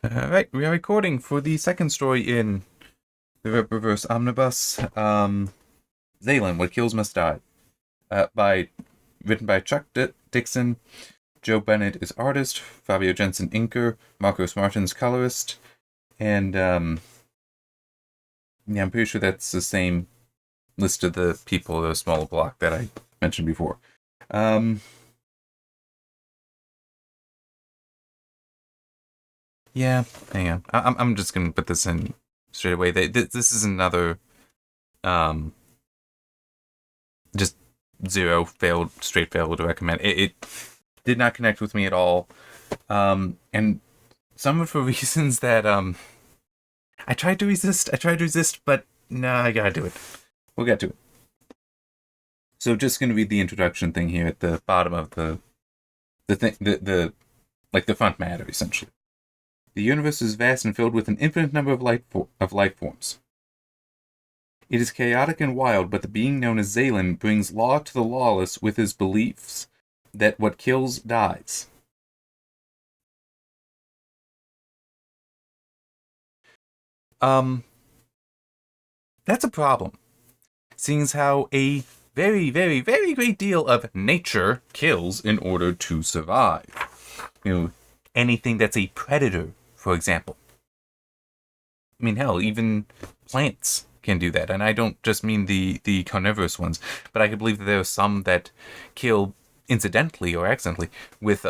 Alright, we are recording for the second story in the Rippaverse Omnibus. Zalen, What Kills Must Die. Written by Chuck Dixon. Joe Bennett is artist, Fabio Jensen inker, Marcos Martins colorist, and yeah, I'm pretty sure that's the same list of the people, the smaller block that I mentioned before. Yeah, hang on. I'm just gonna put this in straight away. This is another, um, just zero straight failed to recommend. It did not connect with me at all, and some of it for reasons that I tried to resist, but nah, I gotta do it. We'll get to it. So just gonna read the introduction thing here at the bottom of the thing, the like the front matter essentially. The universe is vast and filled with an infinite number of life forms. It is chaotic and wild, but the being known as Zalen brings law to the lawless with his beliefs that what kills dies. That's a problem, seeing as how a very, very, very great deal of nature kills in order to survive. Anything that's a predator, for example. I mean, hell, even plants can do that. And I don't just mean the carnivorous ones, but I can believe that there are some that kill incidentally or accidentally with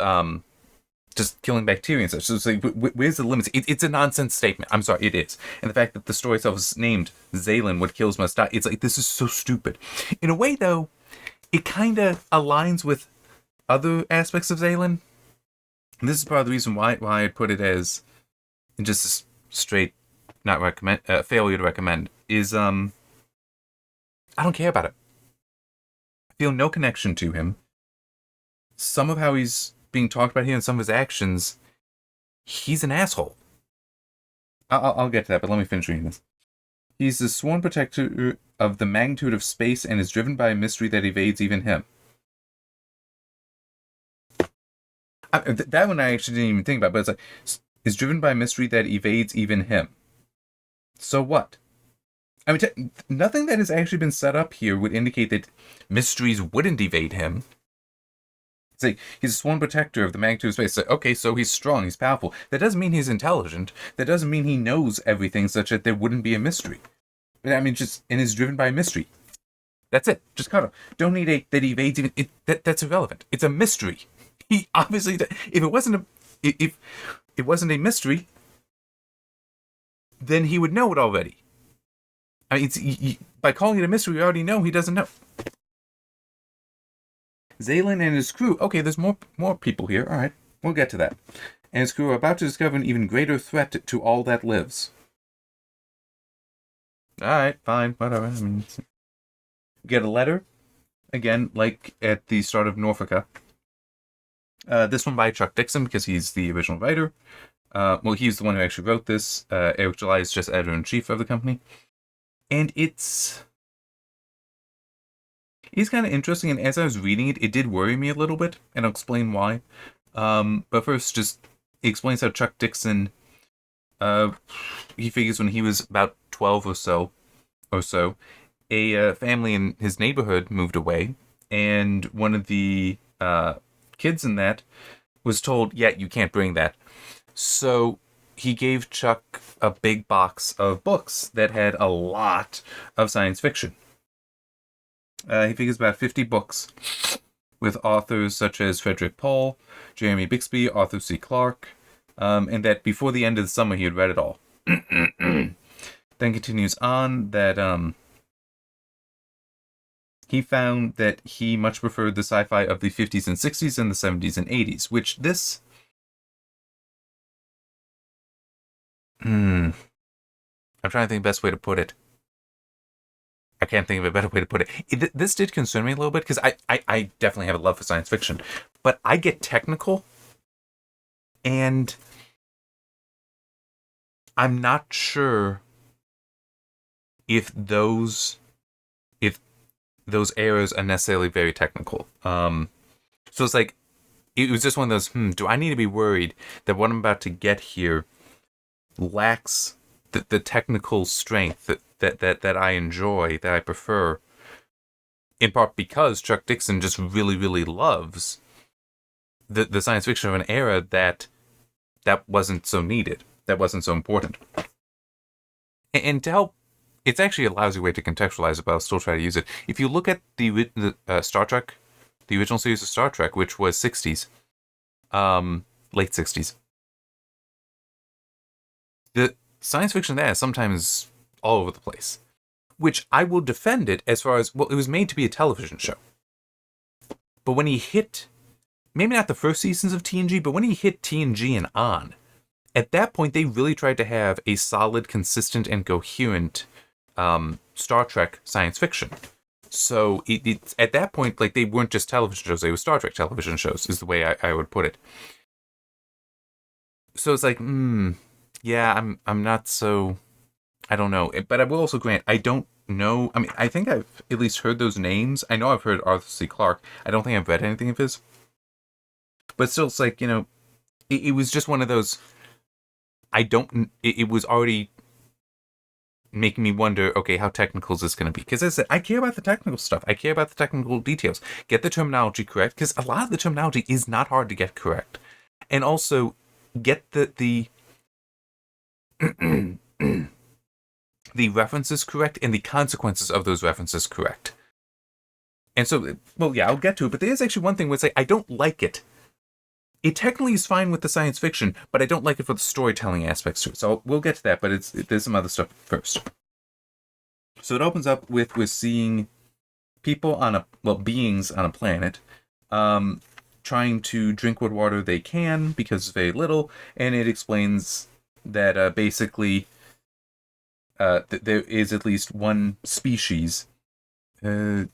just killing bacteria and such. So it's like, where's the limits? It's a nonsense statement. I'm sorry, it is. And the fact that the story itself is named Zalen, What Kills Must Die, it's like, this is so stupid. In a way, though, it kind of aligns with other aspects of Zalen. And this is part of the reason why I put it as just straight not recommend failure to recommend is I don't care about it. I feel no connection to him. Some of how he's being talked about here and some of his actions, he's an asshole. I'll get to that, but let me finish reading this. He's the sworn protector of the magnitude of space and is driven by a mystery that evades even him. That one I actually didn't even think about, but it's like, is driven by a mystery that evades even him. So what? I mean, nothing that has actually been set up here would indicate that mysteries wouldn't evade him. It's like, he's a sworn protector of the magnitude of space. It's like, okay, so he's strong, he's powerful. That doesn't mean he's intelligent. That doesn't mean he knows everything such that there wouldn't be a mystery. I mean, and is driven by a mystery. That's it. Just cut off. Don't need that evades even. That's irrelevant. It's a mystery. He obviously, if it wasn't a mystery, then he would know it already. I mean, by calling it a mystery, we already know he doesn't know. Zalen and his crew. Okay, there's more people here. All right, we'll get to that. And his crew are about to discover an even greater threat to all that lives. All right, fine, whatever. I mean, get a letter again, like at the start of Norfolka. This one by Chuck Dixon because he's the original writer. Well, he's the one who actually wrote this. Eric July is just editor-in-chief of the company. And it's kind of interesting, and as I was reading it, it did worry me a little bit, and I'll explain why. But first, just it explains how Chuck Dixon, he figures when he was about 12 or so, a family in his neighborhood moved away, and one of the kids in that was told, yeah, you can't bring that. So he gave Chuck a big box of books that had a lot of science fiction. He figures about 50 books with authors such as Frederick Paul, Jeremy Bixby, Arthur C. Clarke, and that before the end of the summer he had read it all. Then continues on that he found that he much preferred the sci-fi of the 50s and 60s and the 70s and 80s, which this... I'm trying to think of the best way to put it. I can't think of a better way to put it. This did concern me a little bit because I definitely have a love for science fiction, but I get technical, and I'm not sure if those eras are necessarily very technical. So it's like, it was just one of those, do I need to be worried that what I'm about to get here lacks the technical strength that I enjoy, that I prefer, in part because Chuck Dixon just really, really loves the science fiction of an era that wasn't so needed, that wasn't so important. And to help, it's actually a lousy way to contextualize it, but I'll still try to use it. If you look at the Star Trek, the original series of Star Trek, which was 60s, late 60s, the science fiction there is sometimes all over the place, which I will defend it as far as, well, it was made to be a television show. But when he hit, maybe not the first seasons of TNG, but when he hit TNG and on, at that point, they really tried to have a solid, consistent, and coherent Star Trek science fiction. So it's at that point, like, they weren't just television shows; they were Star Trek television shows, is the way I would put it. So it's like, yeah, I'm not so, I don't know. But I will also grant, I don't know. I mean, I think I've at least heard those names. I know I've heard Arthur C. Clarke. I don't think I've read anything of his. But still, it's like, it was just one of those. It was already making me wonder, okay, how technical is this going to be? Because as I said, I care about the technical stuff. I care about the technical details. Get the terminology correct, because a lot of the terminology is not hard to get correct. And also, get the the references correct and the consequences of those references correct. And so, well, yeah, I'll get to it, but there's actually one thing where it's like, I don't like it. It technically is fine with the science fiction, but I don't like it for the storytelling aspects to it. So we'll get to that, but there's some other stuff first. So it opens up with seeing people beings on a planet, trying to drink what water they can because it's very little, and it explains that basically there is at least one species. They're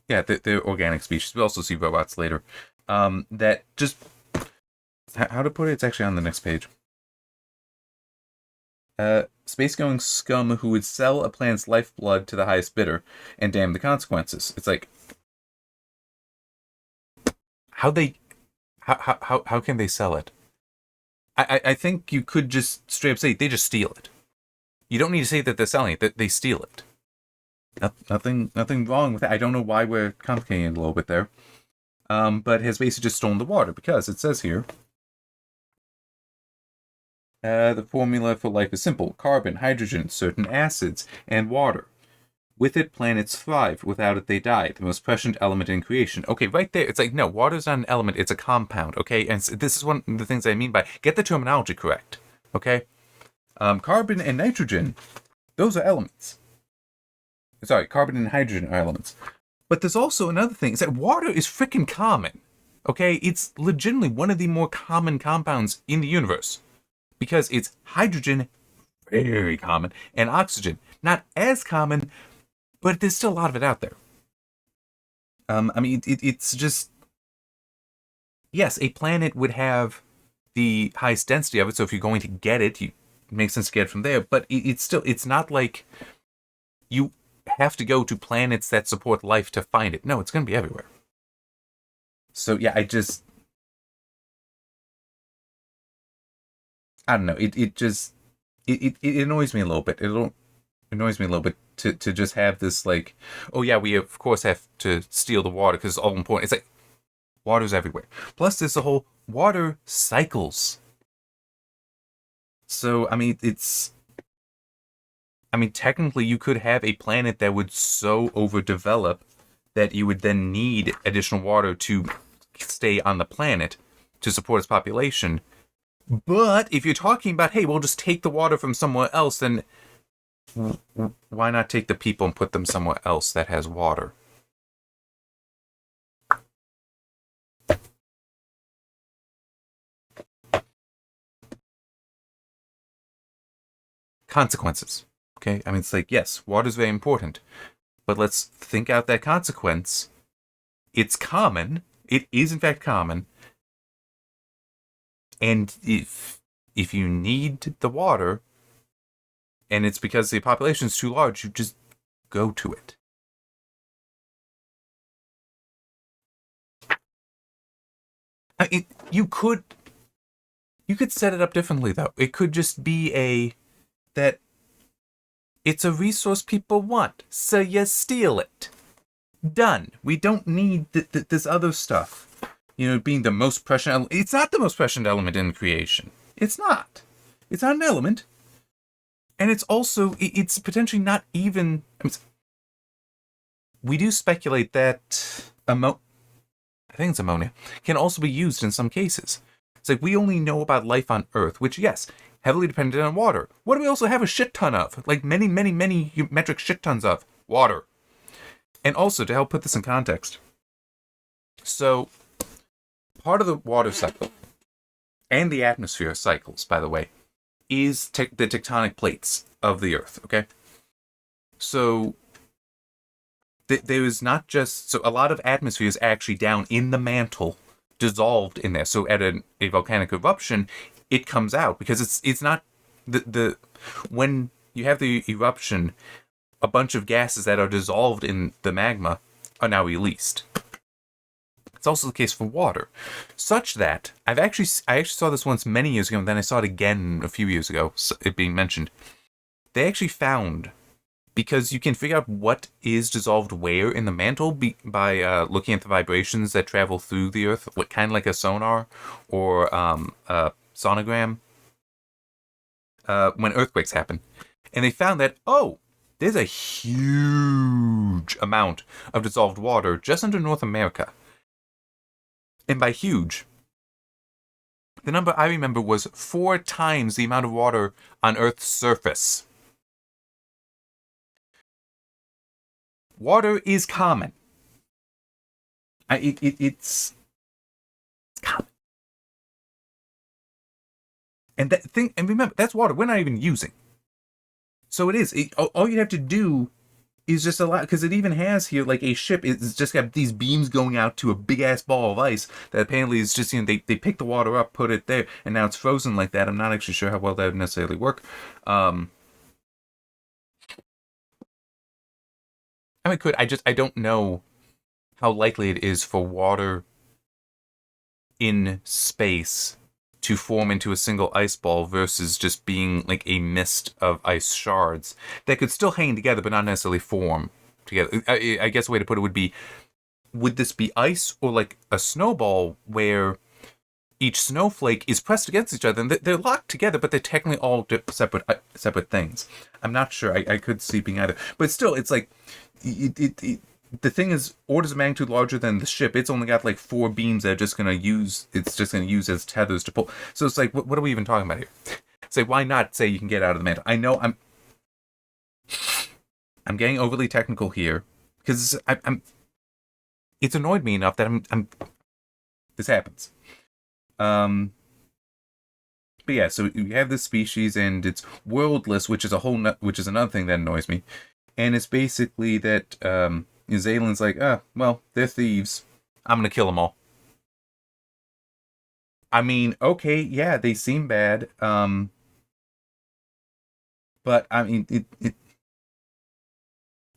organic species. We also see robots later. That just, how to put it? It's actually on the next page. Space-going scum who would sell a planet's lifeblood to the highest bidder and damn the consequences. It's like, how can they sell it? I think you could just straight up say they just steal it. You don't need to say that they're selling it; that they steal it. Nothing wrong with it. I don't know why we're complicating it a little bit there. But has basically just stolen the water, because it says here, the formula for life is simple: carbon, hydrogen, certain acids, and water. With it, planets thrive. Without it, they die. The most prescient element in creation. Okay, right there, it's like, no, water's not an element, it's a compound, okay? And this is one of the things I mean by, get the terminology correct, okay? Carbon and nitrogen, those are elements. Sorry, carbon and hydrogen are elements. But there's also another thing, is that water is freaking common, okay? It's legitimately one of the more common compounds in the universe. Because it's hydrogen, very common, and oxygen, not as common, but there's still a lot of it out there. I mean, it's just, yes, a planet would have the highest density of it, so if you're going to get it, it makes sense to get it from there, but it's not like you have to go to planets that support life to find it. No, it's going to be everywhere. So, yeah, I don't know, it annoys me a little bit. It annoys me a little bit to just have this, like, oh yeah, we of course have to steal the water because it's all important. It's like, water's everywhere. Plus, there's the whole water cycles. So, I mean, technically you could have a planet that would so overdevelop that you would then need additional water to stay on the planet to support its population. But if you're talking about, hey, we'll just take the water from somewhere else, then why not take the people and put them somewhere else that has water? Consequences. Okay? I mean, it's like, yes, water is very important, but let's think out that consequence. It's common. It is, in fact, common. And if you need the water, and it's because the population is too large, you just go to it. You could set it up differently, though. It could just be that it's a resource people want, so you steal it. Done. We don't need this other stuff. Being the most prescient element. It's not the most prescient element in creation. It's not. It's not an element. And it's also, it's potentially not even... we do speculate that I think it's ammonia, can also be used in some cases. It's like we only know about life on Earth, which, yes, heavily dependent on water. What do we also have a shit ton of? Like many, many, many metric shit tons of water. And also, to help put this in context, so part of the water cycle and the atmosphere cycles, by the way, is the tectonic plates of the Earth, okay? So there is not just... So a lot of atmosphere is actually down in the mantle, dissolved in there. So at a volcanic eruption, it comes out because it's not... When you have the eruption, a bunch of gases that are dissolved in the magma are now released. It's also the case for water, such that I actually saw this once many years ago, and then I saw it again a few years ago, it being mentioned. They actually found, because you can figure out what is dissolved where in the mantle by looking at the vibrations that travel through the Earth, what kind of like a sonar or a sonogram, when earthquakes happen. And they found that, there's a huge amount of dissolved water just under North America. And by huge, the number I remember was 4 times the amount of water on Earth's surface. Water is common. It's common. And remember, that's water we're not even using. So it is. All you have to do is just allow, because it even has here like a ship. It's just got these beams going out to a big ass ball of ice that apparently is just, they pick the water up, put it there, and now it's frozen like that. I'm not actually sure how well that would necessarily work. It could. I don't know how likely it is for water in space to form into a single ice ball versus just being like a mist of ice shards that could still hang together but not necessarily form together. I guess the way to put it would this be ice or like a snowball where each snowflake is pressed against each other and they're locked together, but they're technically all separate things? I'm not sure. I could see being either, but still, it's like the thing is orders of magnitude larger than the ship. It's only got like 4 beams that are just gonna use as tethers to pull. So it's like, what are we even talking about here? It's like, why not say you can get out of the mantle? I know I'm getting overly technical here because it's annoyed me enough that I'm this happens. But yeah, so you have this species and it's worldless, which is another thing that annoys me. And it's basically that Zalen's like, well, they're thieves. I'm gonna kill them all. I mean, okay, yeah, they seem bad. But I mean,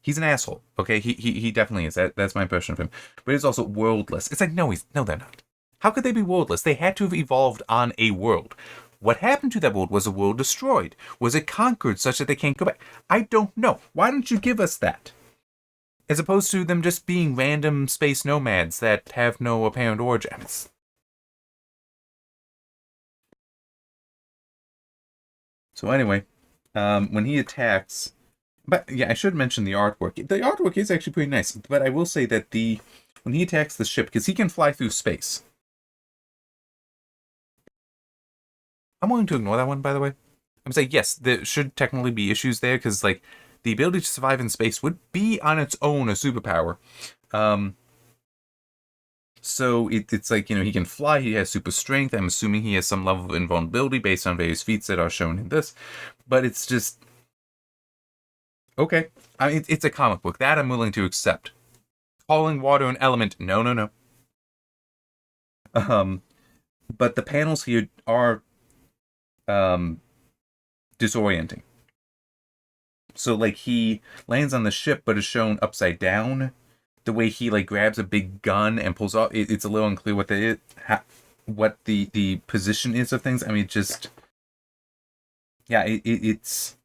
he's an asshole. Okay, he definitely is. That's my impression of him. But he's also worldless. It's like, no, they're not. How could they be worldless? They had to have evolved on a world. What happened to that world? Was the world destroyed? Was it conquered such that they can't go back? I don't know. Why don't you give us that? As opposed to them just being random space nomads that have no apparent origin. So anyway, when he attacks... But yeah, I should mention the artwork. The artwork is actually pretty nice. But I will say that when he attacks the ship, because he can fly through space... I'm willing to ignore that one, by the way. I'm saying, yes, there should technically be issues there, because, like, the ability to survive in space would be on its own a superpower. So it's like, he can fly, he has super strength. I'm assuming he has some level of invulnerability based on various feats that are shown in this. But it's just... Okay. I mean, it's a comic book. That I'm willing to accept. Calling water an element, no. But the panels here are... disorienting. So like he lands on the ship but is shown upside down. The way he like grabs a big gun and pulls off, it's a little unclear what the position is of things. I mean, just yeah, it's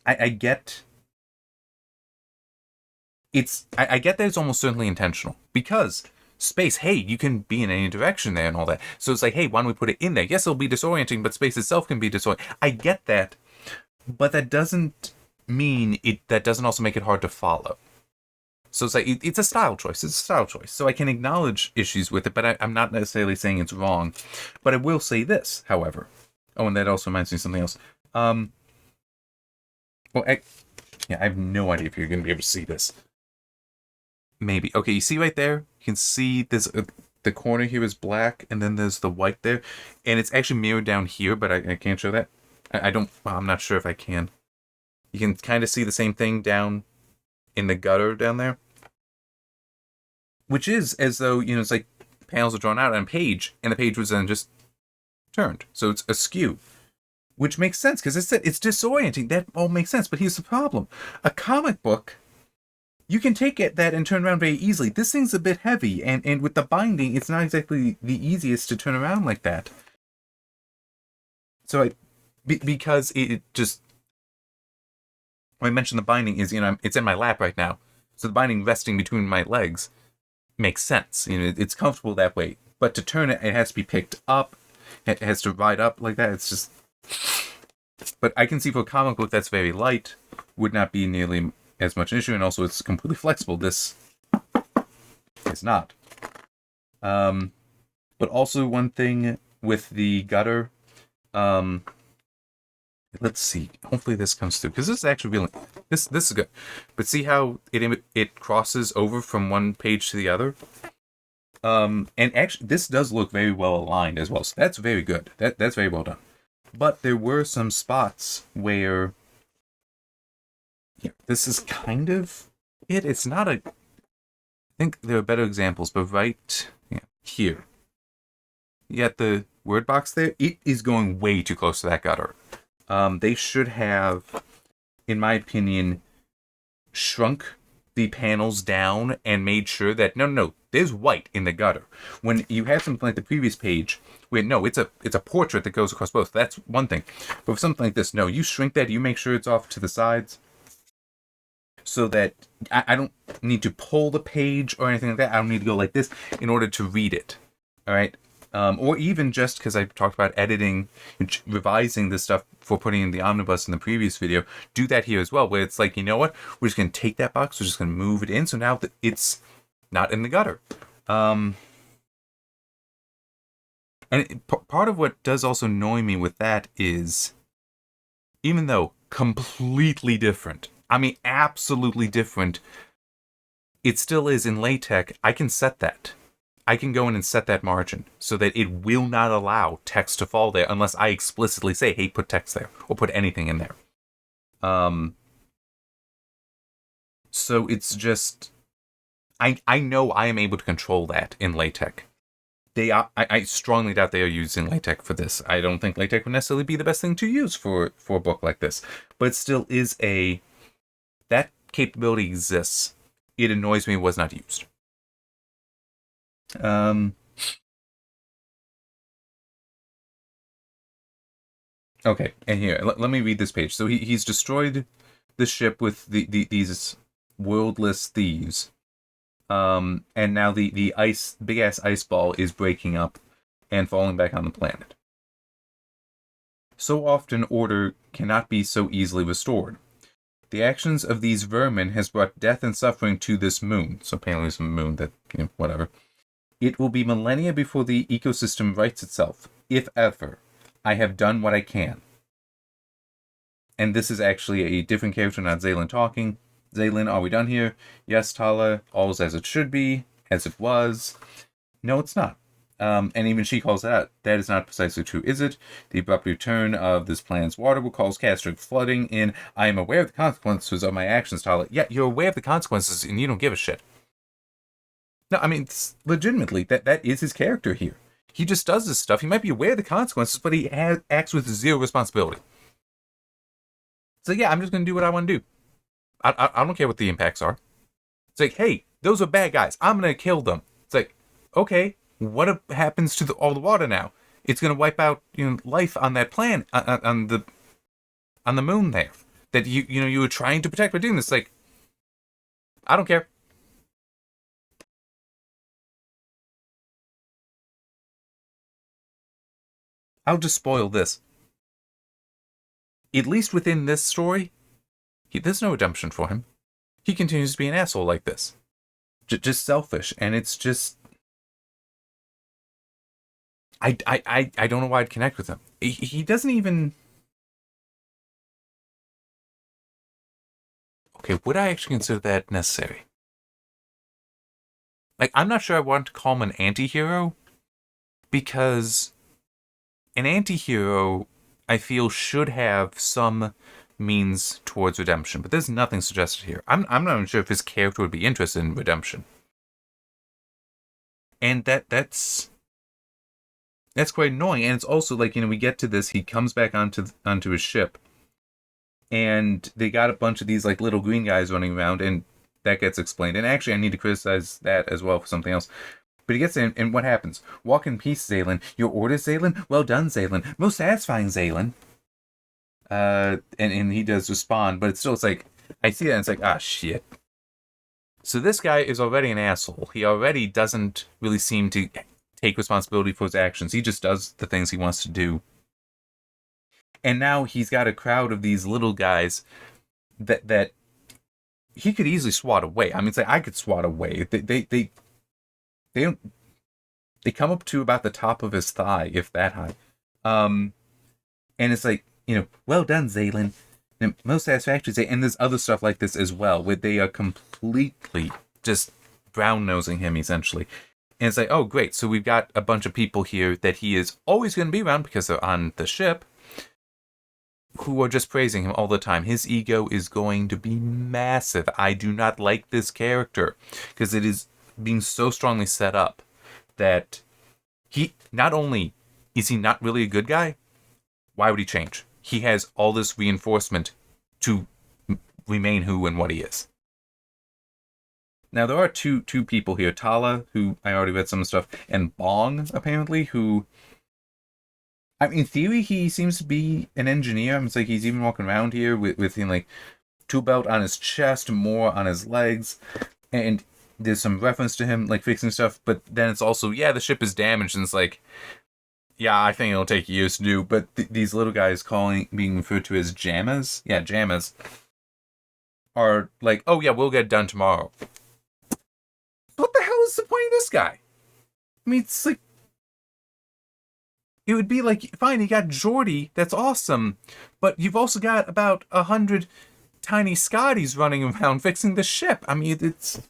I get I get that it's almost certainly intentional, because space, hey, you can be in any direction there and all that. So it's like, hey, why don't we put it in there? Yes, it'll be disorienting, but space itself can be disorienting. I get that, but that doesn't mean that doesn't also make it hard to follow. So it's like, it's a style choice. It's a style choice. So I can acknowledge issues with it, but I'm not necessarily saying it's wrong. But I will say this, however. Oh, and that also reminds me of something else. I have no idea if you're going to be able to see this. Maybe. Okay, you see right there? You can see this. The corner here is black, and then there's the white there. And it's actually mirrored down here, but I can't show that. I'm not sure if I can. You can kind of see the same thing down in the gutter down there. Which is as though, it's like panels are drawn out on a page, and the page was then just turned. So it's askew. Which makes sense, because it's disorienting. That all makes sense, but here's the problem. A comic book, you can take that and turn around very easily. This thing's a bit heavy, and with the binding, it's not exactly the easiest to turn around like that. So because it just... I mentioned the binding is, it's in my lap right now. So the binding resting between my legs makes sense. It's comfortable that way. But to turn it, it has to be picked up. It has to ride up like that. It's just... But I can see for a comic book that's very light, would not be nearly as much an issue, and also it's completely flexible. This is not. But also one thing with the gutter, let's see. Hopefully this comes through, because this is actually really... This is good. But see how it crosses over from one page to the other? And actually, this does look very well aligned as well. So that's very good. That's very well done. But there were some spots where... this is kind of it. It's not a... I think there are better examples, but right here. You got the word box there. It is going way too close to that gutter. They should have, in my opinion, shrunk the panels down and made sure that no, there's white in the gutter. When you have something like the previous page, where no, it's a portrait that goes across both. That's one thing. But for something like this, no, you shrink that. You make sure it's off to the sides, so that I don't need to pull the page or anything like that. I don't need to go like this in order to read it. All right. Or even just because I talked about editing, revising this stuff for putting in the omnibus in the previous video, do that here as well, where it's like, you know what? We're just going to take that box, we're just going to move it in, so now that it's not in the gutter. And part of what does also annoy me with that is, even though completely different, I mean absolutely different, it still is in LaTeX. I can set that. I can go in and set that margin so that it will not allow text to fall there unless I explicitly say, hey, put text there, or put anything in there. So it's just... I know I am able to control that in LaTeX. I strongly doubt they are using LaTeX for this. I don't think LaTeX would necessarily be the best thing to use for a book like this. But it still is that capability exists. It annoys me it was not used. Okay, and here, let me read this page. So he's destroyed the ship with these worldless thieves. And now the big ass ice ball is breaking up and falling back on the planet. So often order cannot be so easily restored. The actions of these vermin has brought death and suffering to this moon. So apparently it's a moon that, whatever. It will be millennia before the ecosystem rights itself, if ever. I have done what I can. And this is actually a different character, not Zalen talking. Zalen, are we done here? Yes, Tala, all's as it should be, as it was. No, it's not. And even she calls it out. That is not precisely true, is it? The abrupt return of this planet's water will cause catastrophic flooding in... I am aware of the consequences of my actions, Tala. Yeah, you're aware of the consequences and you don't give a shit. No, I mean, legitimately, that is his character here. He just does this stuff. He might be aware of the consequences, but he acts with zero responsibility. So yeah, I'm just going to do what I want to do. I don't care what the impacts are. It's like, hey, those are bad guys. I'm going to kill them. It's like, okay, what happens to all the water now? It's going to wipe out life on that planet, on the moon there. that you were trying to protect by doing this. Like, I don't care. I'll just spoil this. At least within this story, there's no redemption for him. He continues to be an asshole like this. Just selfish, and it's just... I don't know why I'd connect with him. He doesn't even... Okay, would I actually consider that necessary? Like, I'm not sure I want to call him an anti-hero, because an anti-hero, I feel, should have some means towards redemption, but there's nothing suggested here. I'm not even sure if his character would be interested in redemption. And that's quite annoying. And it's also like, we get to this, he comes back onto his ship, and they got a bunch of these like little green guys running around, and that gets explained. And actually, I need to criticize that as well for something else. But he gets in, and what happens? Walk in peace, Zalen. Your orders, Zalen? Well done, Zalen. Most satisfying, Zalen. And he does respond, but it's like, I see that, and it's like, ah, shit. So this guy is already an asshole. He already doesn't really seem to take responsibility for his actions. He just does the things he wants to do. And now he's got a crowd of these little guys that he could easily swat away. I mean, it's like, I could swat away. They don't... They come up to about the top of his thigh, if that high. And it's like, well done, Zalen. Most satisfactory, Zalen. And there's other stuff like this as well, where they are completely just brown-nosing him, essentially. And it's like, oh, great. So we've got a bunch of people here that he is always going to be around because they're on the ship, who are just praising him all the time. His ego is going to be massive. I do not like this character, because it is being so strongly set up that he, not only is he not really a good guy, why would he change? He has all this reinforcement to remain who and what he is. Now, there are two people here. Tala, who I already read some stuff, and Bong, apparently, who... I mean, in theory, he seems to be an engineer. It's like he's even walking around here with like, tool belt on his chest, more on his legs, and there's some reference to him, like, fixing stuff, but then it's also, yeah, the ship is damaged, and it's like, yeah, I think it'll take years to do, but these little guys being referred to as Jammas, yeah, Jammas, are like, oh yeah, we'll get it done tomorrow. What the hell is the point of this guy? I mean, it's like, it would be like, fine, you got Geordie, that's awesome, but you've also got about 100 tiny Scotties running around fixing the ship. I mean, it's...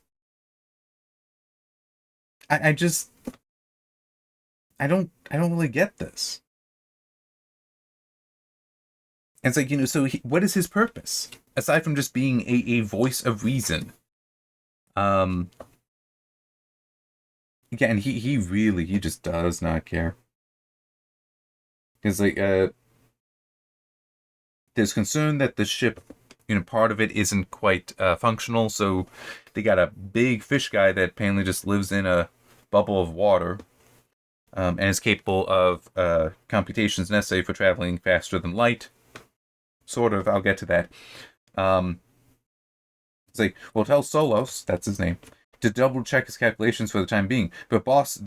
I don't really get this. And it's like, so what is his purpose? Aside from just being a voice of reason. Again, he just does not care. Because, like, there's concern that the ship, part of it isn't quite functional, so they got a big fish guy that apparently just lives in a bubble of water, and is capable of computations necessary for traveling faster than light. Sort of, I'll get to that. It's like, well, tell Solos, that's his name, to double check his calculations for the time being. But boss,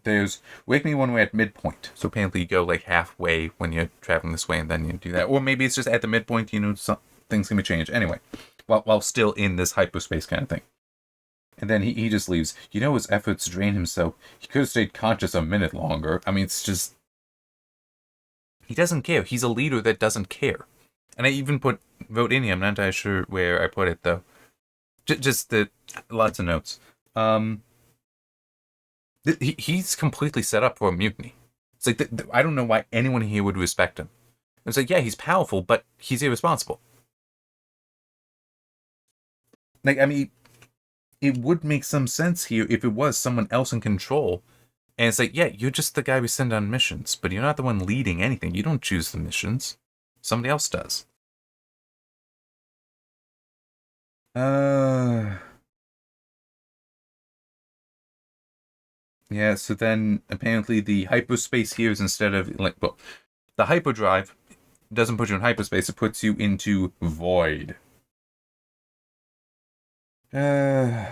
there's wake me one way at midpoint. So apparently you go like halfway when you're traveling this way, and then you do that. Or maybe it's just at the midpoint, some things can be changed. Anyway, while still in this hyperspace kind of thing. And then he just leaves. His efforts drain him so he could have stayed conscious a minute longer. I mean, it's just... He doesn't care. He's a leader that doesn't care. And I even wrote in here, I'm not entirely sure where I put it, though. Just lots of notes. He's completely set up for a mutiny. It's like, I don't know why anyone here would respect him. It's like, yeah, he's powerful, but he's irresponsible. Like, I mean... It would make some sense here if it was someone else in control. And it's like, yeah, you're just the guy we send on missions, but you're not the one leading anything. You don't choose the missions. Somebody else does. Yeah, so then apparently the hyperspace here is instead of, like, well, the hyperdrive, doesn't put you in hyperspace, it puts you into void. They're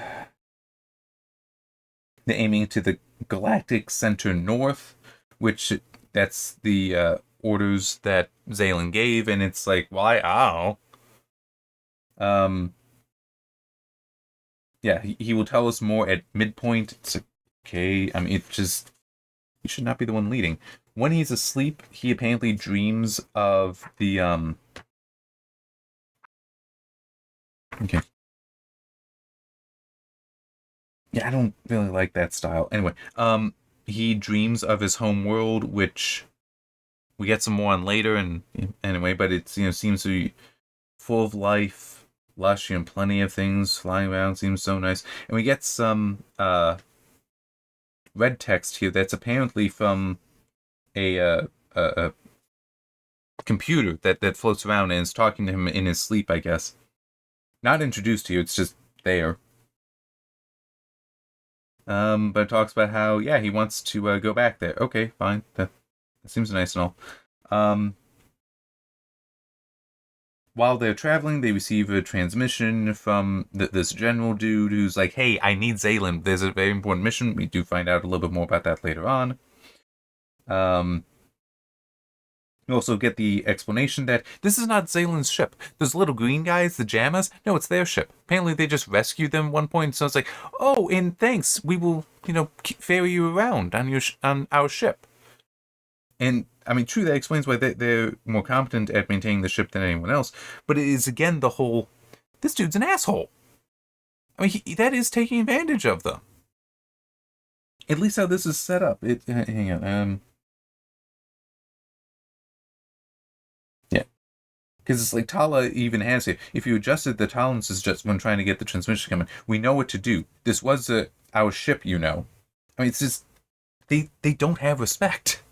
aiming to the galactic center north, which that's the orders that Zalen gave, and it's like, why? Ow. Yeah, he will tell us more at midpoint. It's like, okay. I mean, it just, he should not be the one leading. When he's asleep, he apparently dreams of the Okay. Yeah, I don't really like that style. Anyway, he dreams of his home world, which we get some more on later, and anyway, but it's, seems to be full of life, lush, plenty of things flying around. Seems so nice, and we get some red text here that's apparently from a computer that floats around and is talking to him in his sleep, I guess. Not introduced to you, it's just there. But it talks about how, yeah, he wants to go back there. Okay, fine. That seems nice and all. While they're traveling, they receive a transmission from this general dude who's like, hey, I need Zalen. There's a very important mission. We do find out a little bit more about that later on. We also get the explanation that this is not Zalen's ship. Those little green guys, the Jammas, no, it's their ship. Apparently they just rescued them at one point, so it's like, oh, and thanks, we will, ferry you around on our ship. And, I mean, true, that explains why they're more competent at maintaining the ship than anyone else, but it is, again, the whole, this dude's an asshole. I mean, that is taking advantage of them. At least how this is set up. Hang on, because it's like Tala even has it. If you adjusted the tolerances just when trying to get the transmission coming, we know what to do. This was our ship, I mean, it's just, they don't have respect.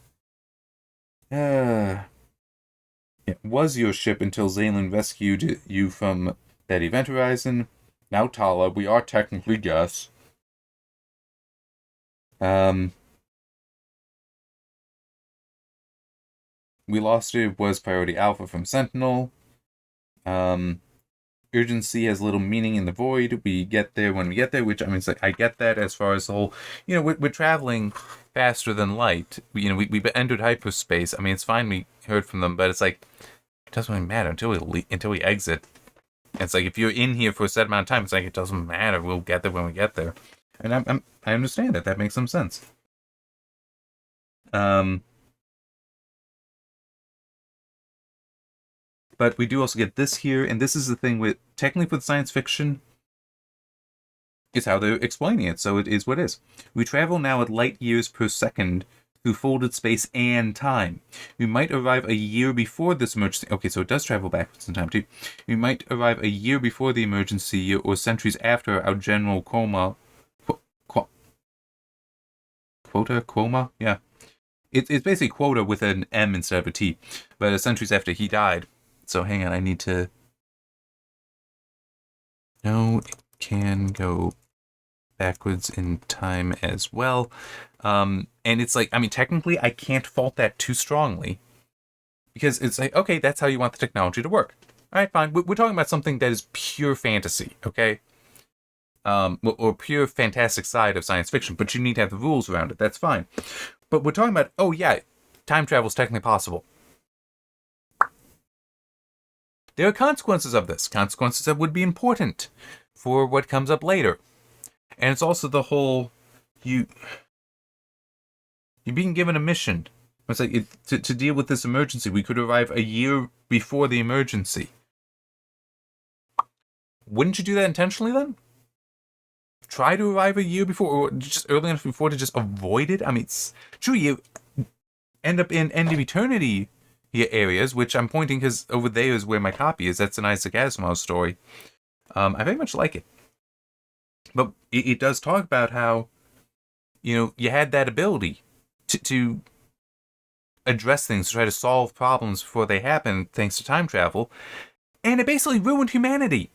It was your ship until Zalen rescued you from that event horizon. Now, Tala, we are technically yes. We lost it was priority alpha from Sentinel. Urgency has little meaning in the void. We get there when we get there, which, I mean, it's like, I get that as far as the whole, we're traveling faster than light. We entered hyperspace. I mean, it's fine we heard from them, but it's like, it doesn't really matter until we exit. And it's like, if you're in here for a set amount of time, it's like, it doesn't matter. We'll get there when we get there. And I understand that. That makes some sense. But we do also get this here, and this is the thing with, technically with science fiction, is how they're explaining it, so it is what it is. We travel now at light years per second through folded space and time. We might arrive a year before this emergency. Okay, so it does travel backwards in time too. We might arrive a year before the emergency or centuries after our general coma. Quoma? Yeah. It's basically quota with an M instead of a T, but centuries after he died. So hang on, I need to... No, it can go backwards in time as well. And it's like, I mean, technically, I can't fault that too strongly. Because it's like, okay, that's how you want the technology to work. All right, fine. We're talking about something that is pure fantasy, okay? Or pure fantastic side of science fiction, but you need to have the rules around it. That's fine. But we're talking about, oh yeah, time travel is technically possible. There are consequences of this, consequences that would be important for what comes up later. And it's also the whole, you're being given a mission. It's like, to deal with this emergency, we could arrive a year before the emergency. Wouldn't you do that intentionally then? Try to arrive a year before, or just early enough before to just avoid it? I mean, it's true, you end up in End of Eternity areas, which I'm pointing because over there is where my copy is. That's an Isaac Asimov story. I very much like it. But it does talk about how, you had that ability to address things, to try to solve problems before they happen, thanks to time travel. And it basically ruined humanity.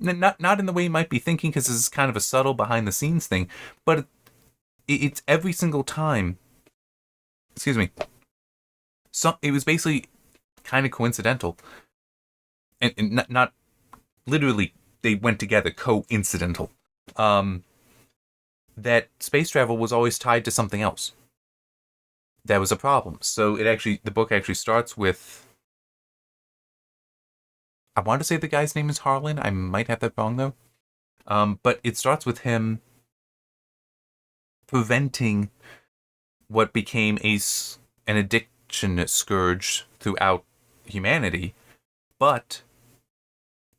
Not in the way you might be thinking, because this is kind of a subtle behind-the-scenes thing, but it's every single time. Excuse me. So it was basically kind of coincidental. And not literally, they went together, coincidental. That space travel was always tied to something else. That was a problem. So the book actually starts with, I want to say the guy's name is Harlan. I might have that wrong though. But it starts with him preventing what became an addiction scourge throughout humanity. But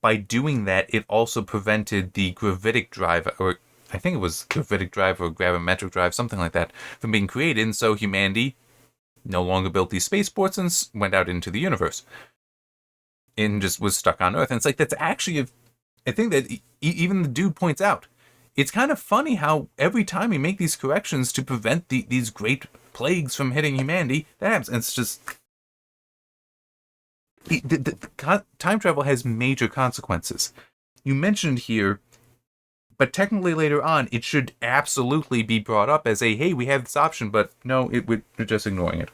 by doing that, it also prevented the gravitic drive, or I think it was gravitic drive or gravimetric drive, something like that, from being created. And so humanity no longer built these spaceports and went out into the universe. And just was stuck on Earth. And it's like, that's actually a thing that even the dude points out. It's kind of funny how every time we make these corrections to prevent these great plagues from hitting humanity, that happens. And it's just... time travel has major consequences. You mentioned here, but technically later on, it should absolutely be brought up as hey, we have this option, but no, we're just ignoring it.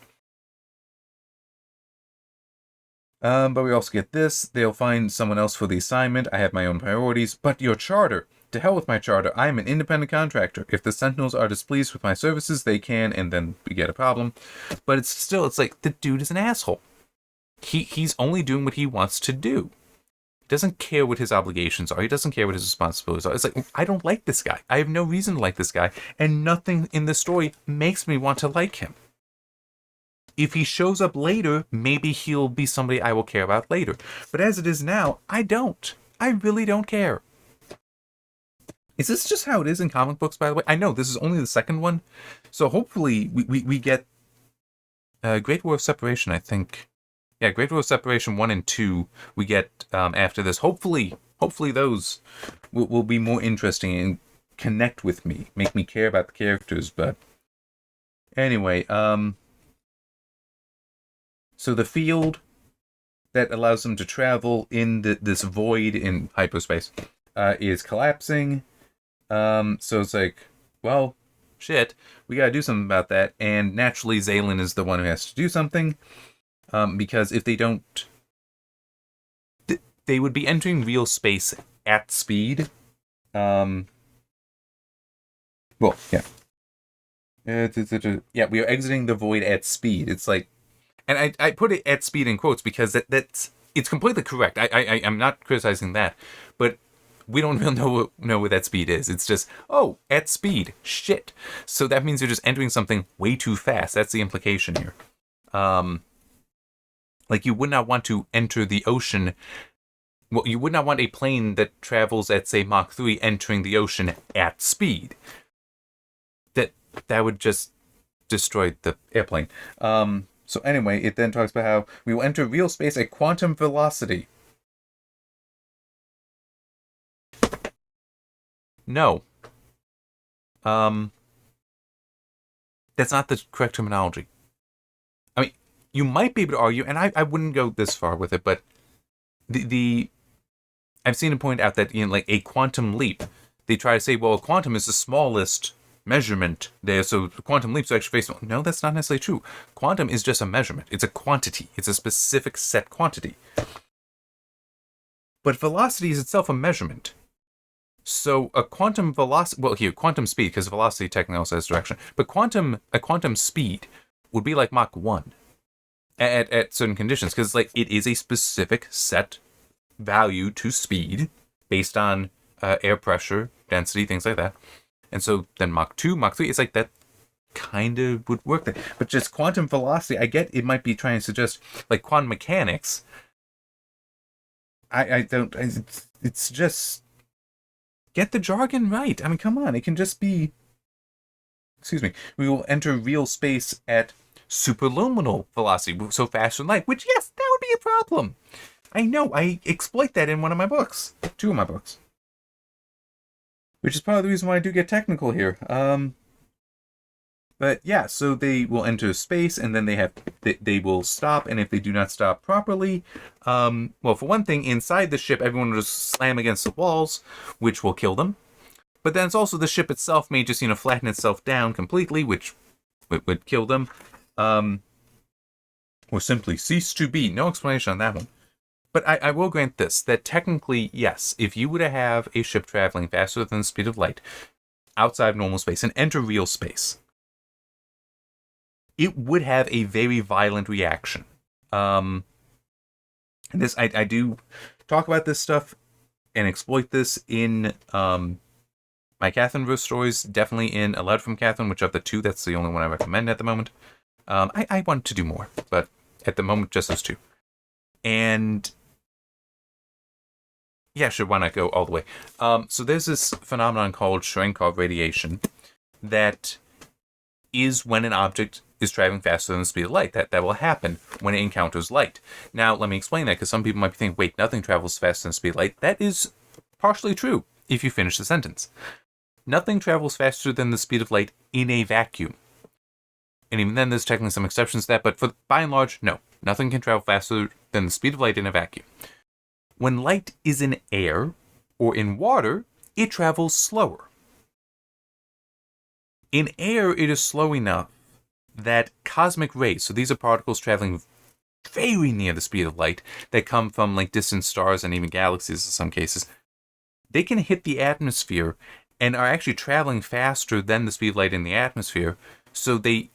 But we also get this. They'll find someone else for the assignment. I have my own priorities. But your charter. To hell with my charter. I am an independent contractor. If the Sentinels are displeased with my services, they can, and then we get a problem. But it's like, the dude is an asshole. He's only doing what he wants to do. He doesn't care what his obligations are. He doesn't care what his responsibilities are. It's like, I don't like this guy. I have no reason to like this guy. And nothing in the story makes me want to like him. If he shows up later, maybe he'll be somebody I will care about later. But as it is now, I don't. I really don't care. Is this just how it is in comic books, by the way? I know this is only the second one. So hopefully we get Great War of Separation, I think. Yeah, Great War of Separation 1 and 2 we get after this. Hopefully those will be more interesting and connect with me. Make me care about the characters. But anyway, so the field that allows them to travel in this void in hyperspace is collapsing. So it's like, well, shit, we gotta do something about that. And naturally, Zalen is the one who has to do something. Because if they don't, they would be entering real space at speed. Well, yeah. Yeah, we are exiting the void at speed. It's like, and I put it at speed in quotes because it's completely correct. I'm not criticizing that, but we don't really know what that speed is. It's just, oh, at speed, shit. So that means you're just entering something way too fast. That's the implication here. Like, you would not want to enter the ocean. Well, you would not want a plane that travels at, say, Mach 3 entering the ocean at speed. That would just destroy the airplane. So anyway, it then talks about how we will enter real space at quantum velocity. No. That's not the correct terminology. I mean, you might be able to argue, and I wouldn't go this far with it, but I've seen it point out that in like a quantum leap, they try to say, well, a quantum is the smallest measurement there, so quantum leaps are actually based on... No, that's not necessarily true. Quantum is just a measurement. It's a quantity. It's a specific set quantity. But velocity is itself a measurement. So a quantum velocity... Well, here, quantum speed, because velocity technically also has direction. But a quantum speed would be like Mach 1 at certain conditions, because like it is a specific set value to speed based on air pressure, density, things like that. And so then Mach 2, Mach 3, it's like that kind of would work there. But just quantum velocity, I get it might be trying to suggest like quantum mechanics. It's just... Get the jargon right. I mean, come on. It can just be... Excuse me. We will enter real space at superluminal velocity, so faster than light, which, yes, that would be a problem. I know. I exploit that in one of my books. 2 of my books. Which is part of the reason why I do get technical here. But yeah, so they will enter space, and then they will stop, and if they do not stop properly, well, for one thing, inside the ship, everyone will just slam against the walls, which will kill them. But then it's also the ship itself may just, flatten itself down completely, which would kill them. or simply cease to be. No explanation on that one. But I will grant this, that technically, yes, if you were to have a ship traveling faster than the speed of light outside of normal space and enter real space, it would have a very violent reaction. And this, I do talk about this stuff and exploit this in my Catherineverse stories, definitely in A Letter from Catherine, which of the two, that's the only one I recommend at the moment. I want to do more, but at the moment, just those two. And yeah, sure, why not go all the way? So there's this phenomenon called Cherenkov radiation that is when an object is traveling faster than the speed of light. That will happen when it encounters light. Now, let me explain that, because some people might be thinking, wait, nothing travels faster than the speed of light. That is partially true, if you finish the sentence. Nothing travels faster than the speed of light in a vacuum. And even then, there's technically some exceptions to that, but by and large, no. Nothing can travel faster than the speed of light in a vacuum. When light is in air or in water, it travels slower. In air, it is slow enough that cosmic rays, so these are particles traveling very near the speed of light that come from like distant stars and even galaxies in some cases, they can hit the atmosphere and are actually traveling faster than the speed of light in the atmosphere, so they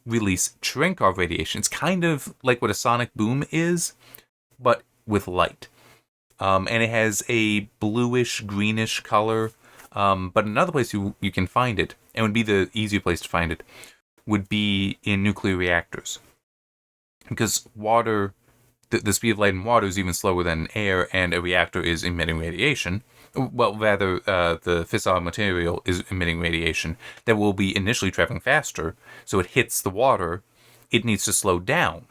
release Cherenkov radiation. It's kind of like what a sonic boom is, but with light. And it has a bluish, greenish color. But another place you can find it, and would be the easier place to find it, would be in nuclear reactors. Because water, the speed of light in water is even slower than air, and a reactor is emitting radiation. Well, rather, the fissile material is emitting radiation that will be initially traveling faster, so it hits the water. It needs to slow down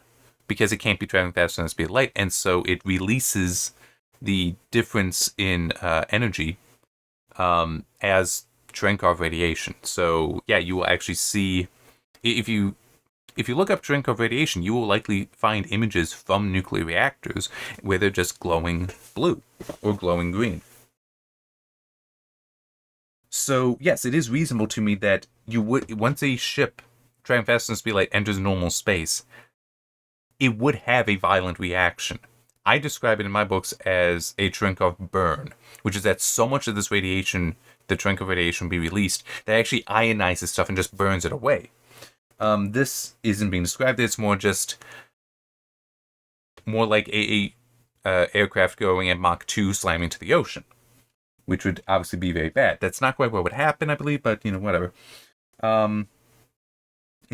because it can't be traveling faster than the speed of light, and so it releases the difference in energy as Cherenkov radiation. So yeah, you will actually see, if you look up Cherenkov radiation, you will likely find images from nuclear reactors where they're just glowing blue or glowing green. So yes, it is reasonable to me that you would, once a ship traveling faster than the speed of light enters normal space, it would have a violent reaction. I describe it in my books as a Cherenkov burn, which is that so much of this radiation, the Cherenkov radiation, will be released that actually ionizes stuff and just burns it away. This isn't being described. It's more like a aircraft going at Mach 2 slamming to the ocean, which would obviously be very bad. That's not quite what would happen, I believe, but whatever. In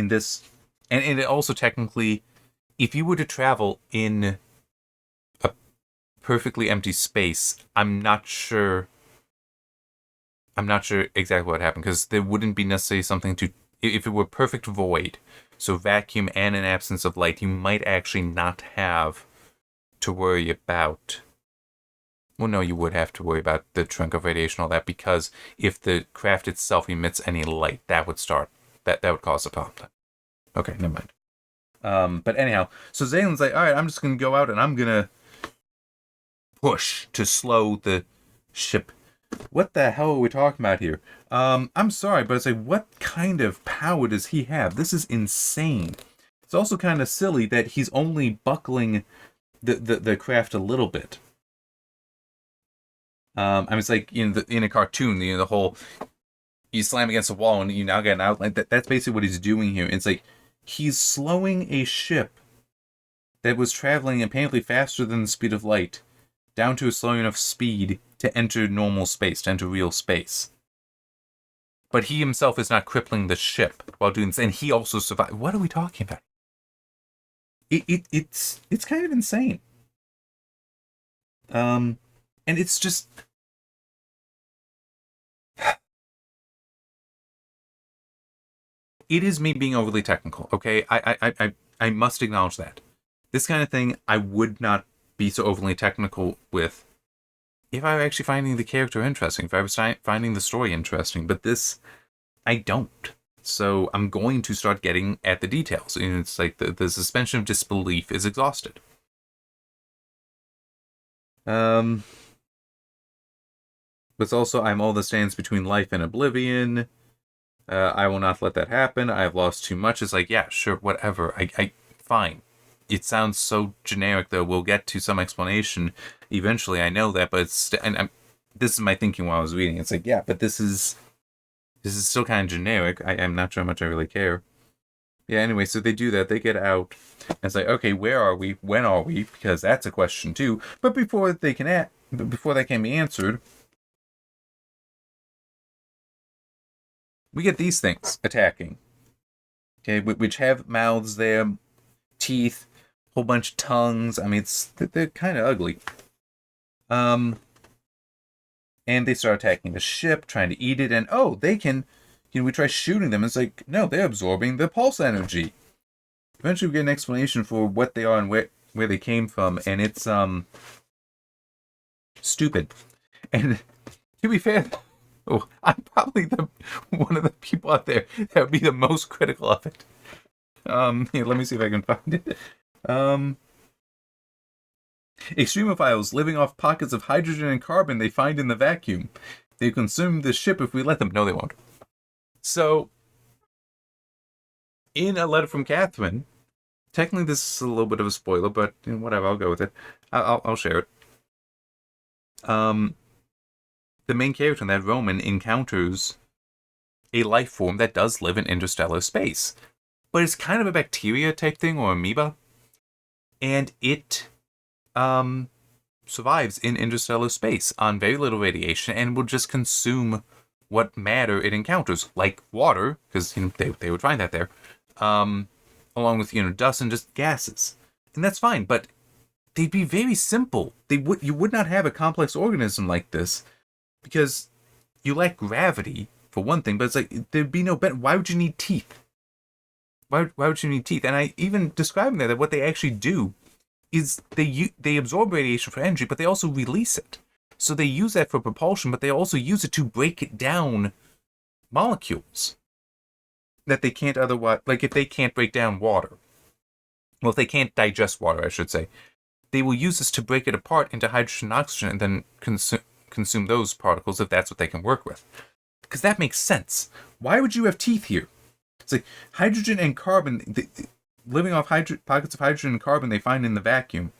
this, and it also technically, if you were to travel in a perfectly empty space, I'm not sure exactly what would happen, because there wouldn't be necessarily something to, if it were perfect void, so vacuum and an absence of light, you might actually not have to worry about, well, no, you would have to worry about the Cherenkov radiation, all that, because if the craft itself emits any light, that would cause a problem. Okay, never mind. But anyhow, so Zalen's like, all right, I'm just going to go out and I'm going to push to slow the ship. What the hell are we talking about here? I'm sorry, but it's like, what kind of power does he have? This is insane. It's also kind of silly that he's only buckling the craft a little bit. I mean, it's like in a cartoon, the whole, you slam against a wall and you now get an outline. That's basically what he's doing here. It's like he's slowing a ship that was traveling apparently faster than the speed of light down to a slow enough speed to enter normal space, to enter real space. But he himself is not crippling the ship while doing this, and he also survived. What are we talking about? It's kind of insane. And it's just, it is me being overly technical, okay? I must acknowledge that. This kind of thing I would not be so overly technical with if I were actually finding the character interesting, if I was finding the story interesting. But this, I don't. So I'm going to start getting at the details. And it's like the suspension of disbelief is exhausted. But it's also, I'm all that stands between life and oblivion. I will not let that happen. I have lost too much. It's like, yeah, sure, whatever. I fine. it sounds so generic, though. We'll get to some explanation eventually. I know that, but this is my thinking while I was reading. It's like, yeah, but this is still kind of generic. I'm not sure how much I really care. Yeah, anyway, so they do that. They get out. And it's like, okay, where are we? When are we? Because that's a question, too. But before that can be answered, we get these things attacking. Okay, which have mouths there, teeth, whole bunch of tongues. I mean, they're kind of ugly. And they start attacking the ship, trying to eat it. And, they can... we try shooting them. It's like, no, they're absorbing the pulse energy. Eventually we get an explanation for what they are and where they came from, and it's stupid. And to be fair, I'm probably one of the people out there that would be the most critical of it. Here, let me see if I can find it. Extremophiles living off pockets of hydrogen and carbon they find in the vacuum. They consume the ship if we let them. No, they won't. So, in a letter from Catherine, technically this is a little bit of a spoiler, but whatever, I'll go with it. I'll share it. The main character in that, Roman, encounters a life form that does live in interstellar space. But it's kind of a bacteria type thing, or amoeba. And it survives in interstellar space on very little radiation and will just consume what matter it encounters, like water, because they would find that there, along with dust and just gases, and that's fine. But they'd be very simple. You would not have a complex organism like this, because you lack gravity for one thing. But it's like there'd be no better. Why would you need teeth? Why would you need teeth? And I even describing that what they actually do is they absorb radiation for energy, but they also release it. So they use that for propulsion, but they also use it to break down molecules that they can't otherwise... Like, if they can't break down water. Well, if they can't digest water, I should say. They will use this to break it apart into hydrogen and oxygen and then consume those particles if that's what they can work with. Because that makes sense. Why would you have teeth here? It's like hydrogen and carbon... living off pockets of hydrogen and carbon they find in the vacuum.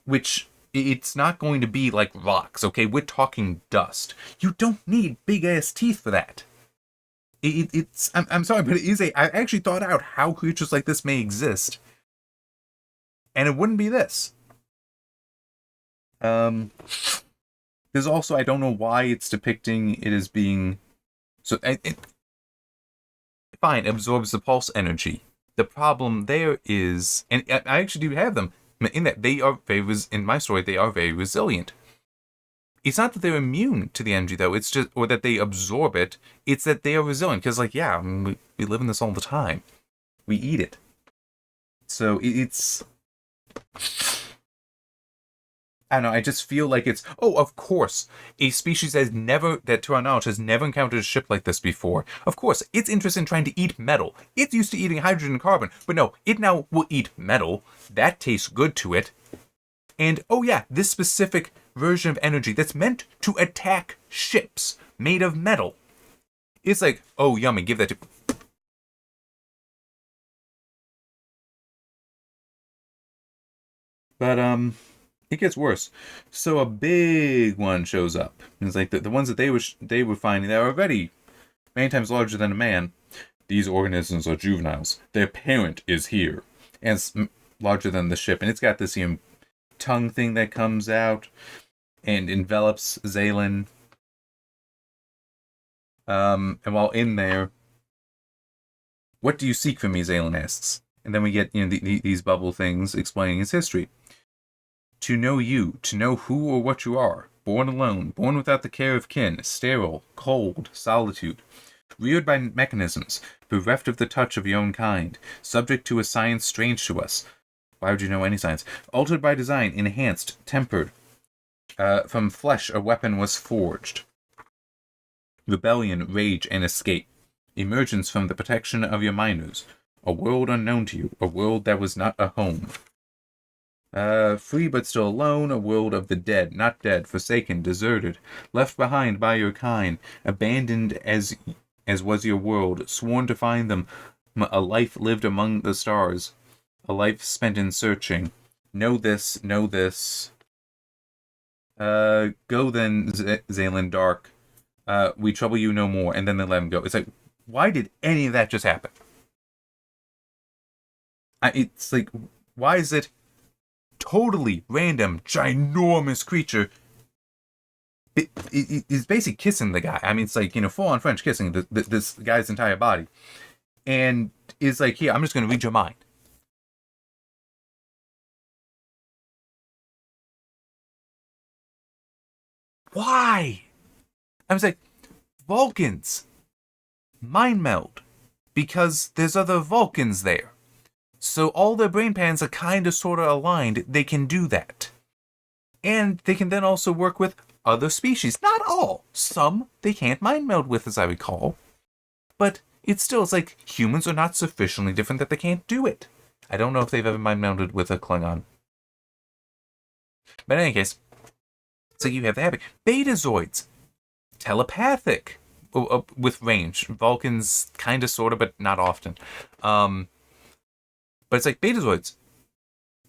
Which... It's not going to be like rocks, okay? We're talking dust. You don't need big-ass teeth for that. I'm sorry, but I actually thought out how creatures like this may exist. And it wouldn't be this. There's also, I don't know why it's depicting it as being... So, fine, absorbs the pulse energy. The problem there is... And I actually do have them. In that they are in my story, they are very resilient. It's not that they're immune to the energy, though. It's just, or that they absorb it. It's that they are resilient. Because, we live in this all the time. We eat it. So it's... I don't know, I just feel like it's... Oh, of course, a species that to our knowledge has never encountered a ship like this before. Of course, it's interested in trying to eat metal. It's used to eating hydrogen and carbon, but no, it now will eat metal. That tastes good to it. And, this specific version of energy that's meant to attack ships made of metal. It's like, oh, yummy, give that to... But, it gets worse. So a big one shows up. It's like the ones that they were finding that are already many times larger than a man. These organisms are juveniles. Their parent is here. And it's larger than the ship. And it's got this tongue thing that comes out and envelops Zalen. And while in there, what do you seek from me, Zalen asks. And then we get these bubble things explaining his history. To know you, to know who or what you are, born alone, born without the care of kin, sterile, cold, solitude, reared by mechanisms, bereft of the touch of your own kind, subject to a science strange to us. Why would you know any science? Altered by design, enhanced, tempered. From flesh a weapon was forged. Rebellion, rage, and escape. Emergence from the protection of your minors. A world unknown to you, a world that was not a home. Free but still alone, a world of the dead, not dead, forsaken, deserted, left behind by your kind, abandoned as was your world, sworn to find them, a life lived among the stars, A life spent in searching. Know this, know this. Go then, Zalen Dark. We trouble you no more. And then they let him go. It's like, why did any of that just happen? It's like, why is it totally random, ginormous creature? It's basically kissing the guy. I mean, it's like, full-on French kissing this guy's entire body. And it's like, here, I'm just going to read your mind. Why? I was like, Vulcans. Mind meld. Because there's other Vulcans there. So all their brain patterns are kind of sort of aligned. They can do that. And they can then also work with other species. Not all. Some they can't mind meld with, as I recall. But it's like humans are not sufficiently different that they can't do it. I don't know if they've ever mind melded with a Klingon. But in any case, so you have the habit. Betazoids. Telepathic. With range. Vulcans, kind of, sort of, but not often. But it's like Betazoids.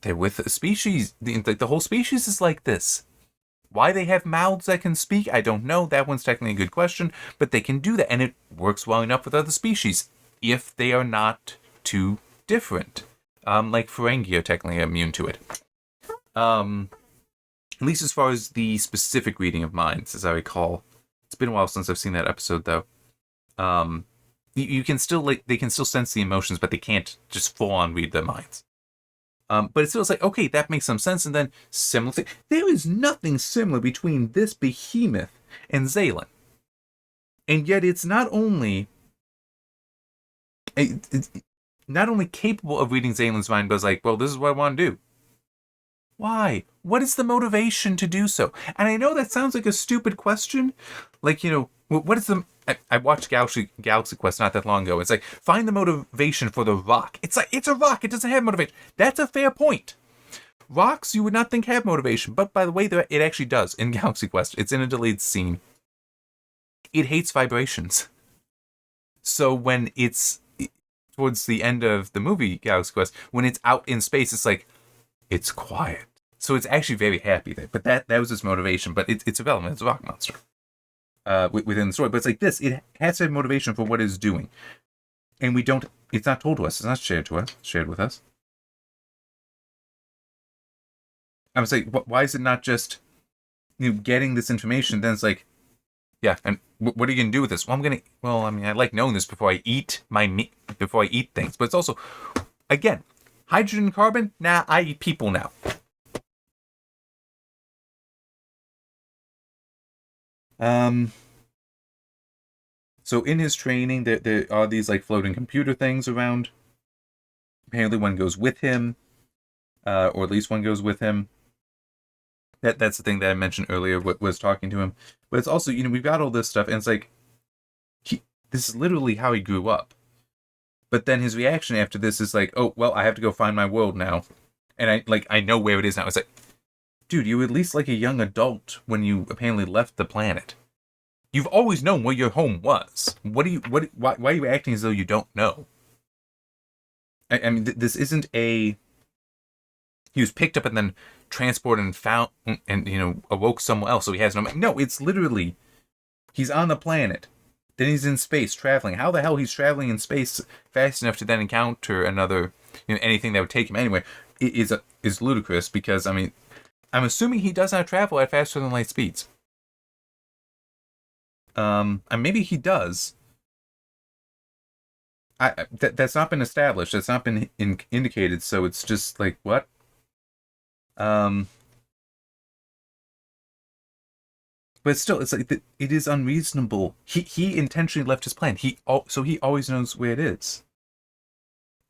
They're with a species. The whole species is like this. Why they have mouths that can speak, I don't know. That one's technically a good question. But they can do that. And it works well enough with other species. If they are not too different. Like Ferengi are technically immune to it. At least as far as the specific reading of minds, as I recall. It's been a while since I've seen that episode, though. You can still, they can still sense the emotions, but they can't just full-on read their minds. But it's still like, okay, that makes some sense. And then similar thing. There is nothing similar between this behemoth and Zalen. And yet it's not only capable of reading Zalen's mind, but it's like, well, this is what I want to do. Why? What is the motivation to do so? And I know that sounds like a stupid question. Like, what is the... I watched Galaxy Quest not that long ago. It's like, find the motivation for the rock. It's like, it's a rock. It doesn't have motivation. That's a fair point. Rocks, you would not think have motivation. But by the way, it actually does in Galaxy Quest. It's in a delayed scene. It hates vibrations. So when it's towards the end of the movie Galaxy Quest, when it's out in space, it's like, it's quiet. So it's actually very happy there. But that was its motivation. But it's irrelevant. It's a rock monster. Within the story. But it's like this. It has to have motivation for what it's doing. And we don't... It's not told to us. It's not shared with us. I was like, why is it not just getting this information? Then it's like, yeah, and what are you going to do with this? Well, I like knowing this before I eat before I eat things. But it's also, again, hydrogen and carbon? Nah, I eat people now. So in his training, there are these floating computer things around. Apparently one goes with him, or at least one goes with him. That's the thing that I mentioned earlier, was talking to him. But it's also, we've got all this stuff, and it's like, this is literally how he grew up. But then his reaction after this is like, oh, well, I have to go find my world now. And I know where it is now. It's like, dude, you were at least a young adult when you apparently left the planet. You've always known where your home was. Why are you acting as though you don't know? I mean, this isn't he was picked up and then transported and found and, awoke somewhere else, so he has no, it's literally, he's on the planet. Then he's in space traveling. How the hell he's traveling in space fast enough to then encounter another, anything that would take him anywhere is ludicrous, because, I'm assuming he does not travel at faster than light speeds. And maybe he does. That's not been established. That's not been indicated. So it's just like, what? But still, it's like it is unreasonable. He intentionally left his planet. So he always knows where it is.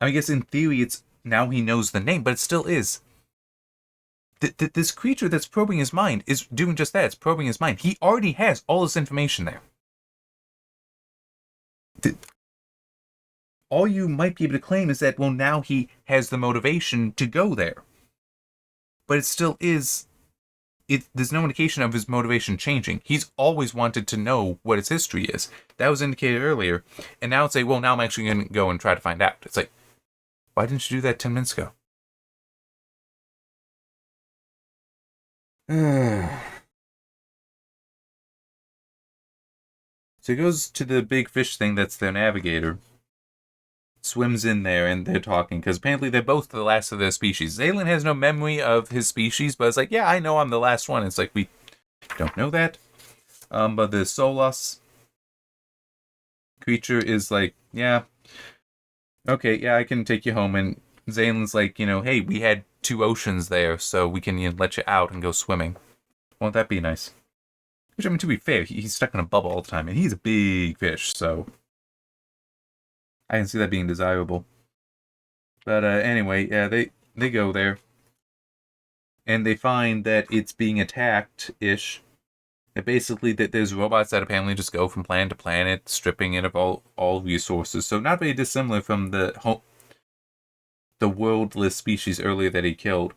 I guess in theory, it's now he knows the name, but it still is. This creature that's probing his mind is doing just that. It's probing his mind. He already has all this information there. All you might be able to claim is that, well, now he has the motivation to go there. But it still is... There's no indication of his motivation changing. He's always wanted to know what his history is. That was indicated earlier. And now it's like, well, now I'm actually going to go and try to find out. It's like, why didn't you do that 10 minutes ago? So he goes to the big fish thing that's their navigator, swims in there, and they're talking, because apparently they're both the last of their species. Zalen has no memory of his species, but it's like, yeah, I know I'm the last one. It's like, we don't know that. But the Solas creature is like, yeah, okay, yeah, I can take you home. And Zalen's like, hey, we had 2 oceans there, so we can let you out and go swimming. Won't that be nice? Which, I mean, to be fair, he's stuck in a bubble all the time, and he's a big fish, so I can see that being desirable. But anyway, yeah, they go there, and they find that it's being attacked-ish. And basically, that there's robots that apparently just go from planet to planet, stripping it of all resources. So not very dissimilar from the worldless species earlier that he killed.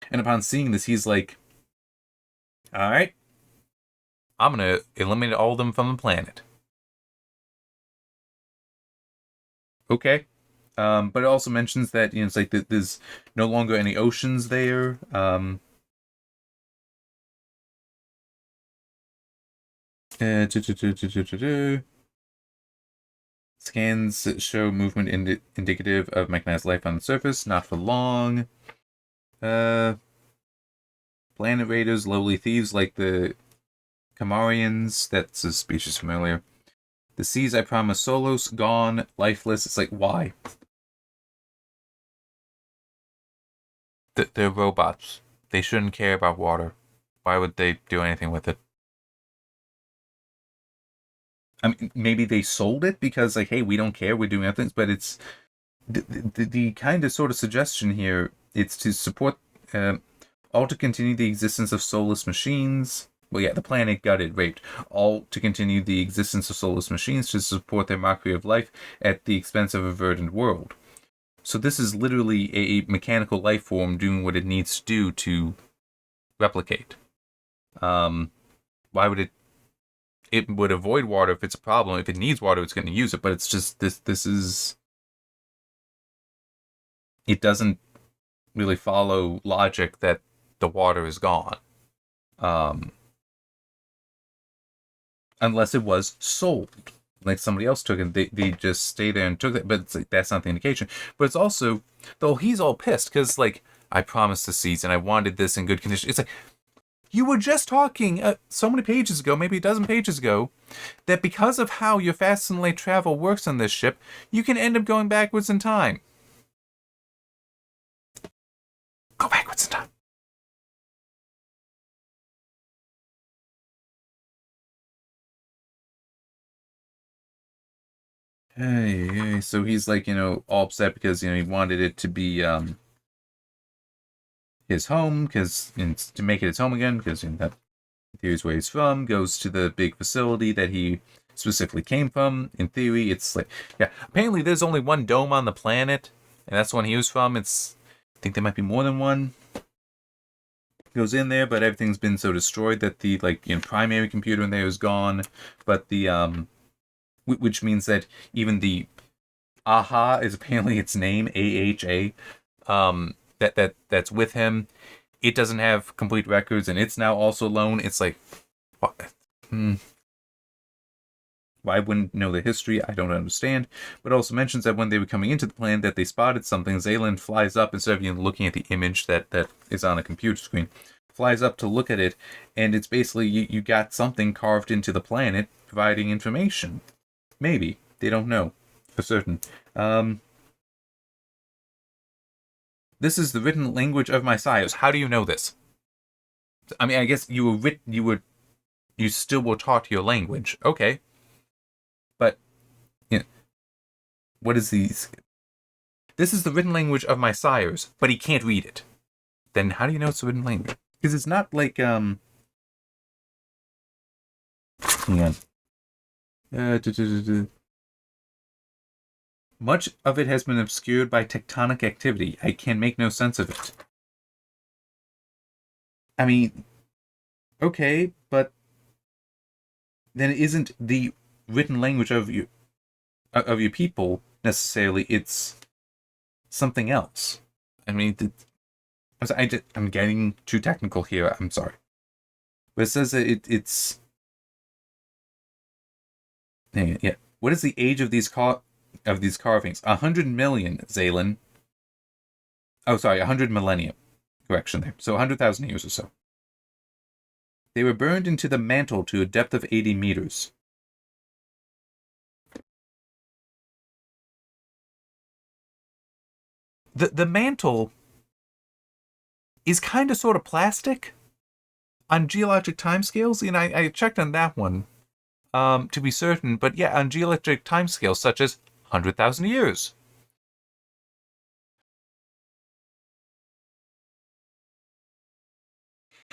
And upon seeing this, he's like, all right, I'm going to eliminate all of them from the planet. Okay. But it also mentions that, it's like there's no longer any oceans there. Scans show movement indicative of mechanized life on the surface. Not for long. Planet raiders, lowly thieves like the Kamarians. That's a species familiar. The seas I promised Solos, gone, lifeless. It's like, why? They're robots. They shouldn't care about water. Why would they do anything with it? I mean, maybe they sold it because, like, hey, we don't care, we're doing other things, but it's the kind of sort of suggestion here, it's to support, all to continue the existence of soulless machines. Well, yeah, the planet gutted, raped. All to continue the existence of soulless machines to support their mockery of life at the expense of a verdant world. So this is literally a mechanical life form doing what it needs to do to replicate. Why would it? It would avoid water if it's a problem. If it needs water, it's going to use it. But it's just this is. It doesn't really follow logic that the water is gone. Unless it was sold. Like somebody else took it. They just stay there and took it. But it's like, that's not the indication. But it's also, though he's all pissed because, like, I promised the seeds and I wanted this in good condition. It's like, you were just talking so many pages ago, maybe a dozen pages ago, that because of how your fast and late travel works on this ship, you can end up going backwards in time. Go backwards in time. Hey, so he's like, all upset because, he wanted it to be his home, because to make it his home again, because that here's where he's from, goes to the big facility that he specifically came from. In theory, it's like, yeah, apparently there's only one dome on the planet, and that's the one he was from. I think there might be more than one. Goes in there, but everything's been so destroyed that the primary computer in there is gone. But the which means that even the AHA is apparently its name, AHA. That's with him. It doesn't have complete records, and it's now also alone. It's like, what? Why wouldn't know the history? I don't understand. But also mentions that when they were coming into the planet, that they spotted something. Zalen flies up instead of looking at the image that is on a computer screen. Flies up to look at it, and it's basically you got something carved into the planet providing information. Maybe. They don't know for certain. This is the written language of my sires. How do you know this? I mean, I guess you still were taught your language. Okay. But, what is these? This is the written language of my sires, but he can't read it. Then how do you know it's the written language? Because it's not like, hang on. Much of it has been obscured by tectonic activity. I can make no sense of it. I mean, okay, but then it isn't the written language of your people necessarily. It's something else. I mean, I'm getting too technical here. I'm sorry. But it says that it's... Yeah. What is the age of these carvings? 100 million, Zalen. Oh, sorry, 100 millennium. Correction there. So 100,000 years or so. They were burned into the mantle to a depth of 80 meters. The mantle is kind of sort of plastic on geologic timescales. You know, I checked on that one to be certain, but yeah, on geologic timescales such as 100,000 years.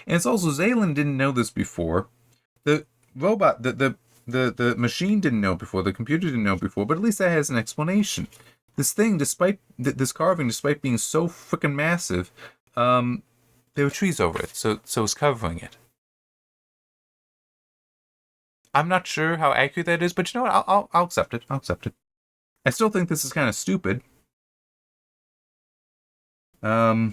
And it's also, Zalen didn't know this before. The robot, the machine didn't know before, the computer didn't know before, but at least that has an explanation. This thing, despite this carving, despite being so freaking massive, there were trees over it, so it's covering it. I'm not sure how accurate that is, but you know what? I'll accept it. I'll accept it. I still think this is kind of stupid. Yeah,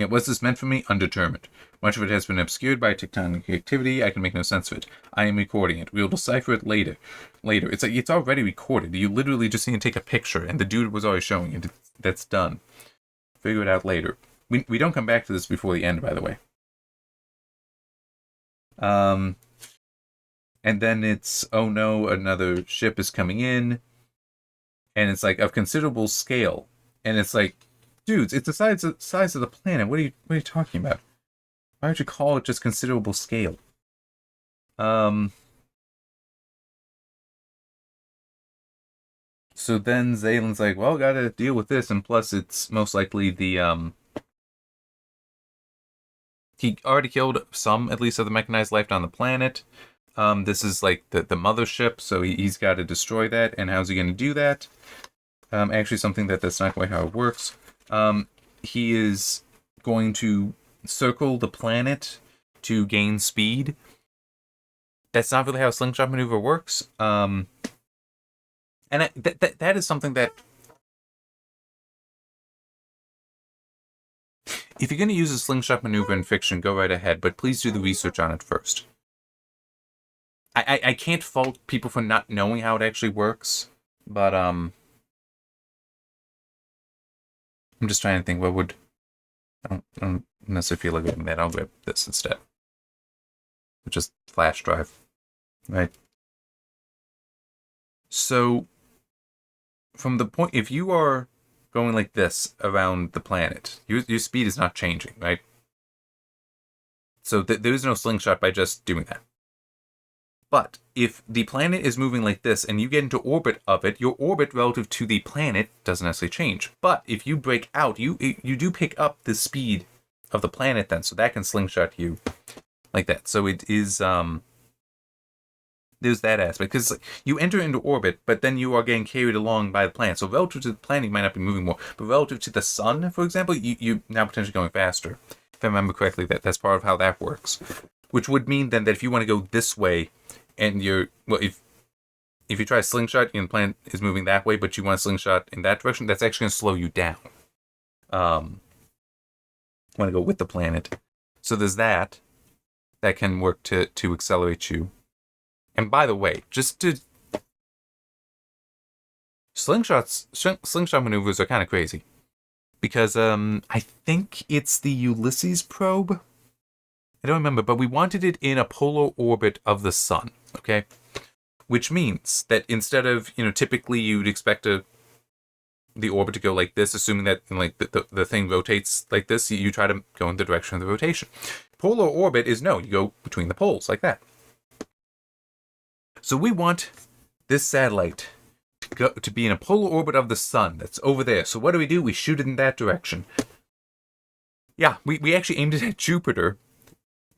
what's this meant for me? Undetermined. Much of it has been obscured by tectonic activity. I can make no sense of it. I am recording it. We will decipher it later. It's like, it's already recorded. You literally just need to take a picture, and the dude was always showing it. That's done. Figure it out later. We don't come back to this before the end, by the way. And then it's, oh no, another ship is coming in. And it's like of considerable scale. And it's like, dudes, it's the size of the planet. What are you talking about? Why would you call it just considerable scale? So then Zalen's like, well, gotta deal with this, and plus it's most likely the he already killed some, at least, of the mechanized life on the planet. This is like the mothership, so he's got to destroy that. And how's he going to do that? Actually, something that's not quite how it works. He is going to circle the planet to gain speed. That's not really how a slingshot maneuver works. And that is something that, if you're going to use a slingshot maneuver in fiction, go right ahead, but please do the research on it first. I can't fault people for not knowing how it actually works, but I'm just trying to think what would... I don't necessarily feel like getting that. I'll grab this instead. Just flash drive. Right? So, from the point... If you are going like this around the planet, your speed is not changing, right? So there is no slingshot by just doing that. But if the planet is moving like this and you get into orbit of it, your orbit relative to the planet doesn't necessarily change. But if you break out, you do pick up the speed of the planet then, so that can slingshot you like that. So it is, there's that aspect. Because you enter into orbit, but then you are getting carried along by the planet. So relative to the planet, you might not be moving more. But relative to the sun, for example, you're now potentially going faster. If I remember correctly, that's part of how that works. Which would mean then that if you want to go this way, and if you try a slingshot and the planet is moving that way, but you want a slingshot in that direction, that's actually going to slow you down. Want to go with the planet. So there's that can work to accelerate you. And by the way, slingshot maneuvers are kind of crazy. Because I think it's the Ulysses probe. I don't remember, but we wanted it in a polar orbit of the sun, okay? Which means that instead of, typically you'd expect the orbit to go like this, assuming that the thing rotates like this, you try to go in the direction of the rotation. Polar orbit is no, you go between the poles like that. So we want this satellite to be in a polar orbit of the sun that's over there. So what do? We shoot it in that direction. Yeah, we actually aimed it at Jupiter.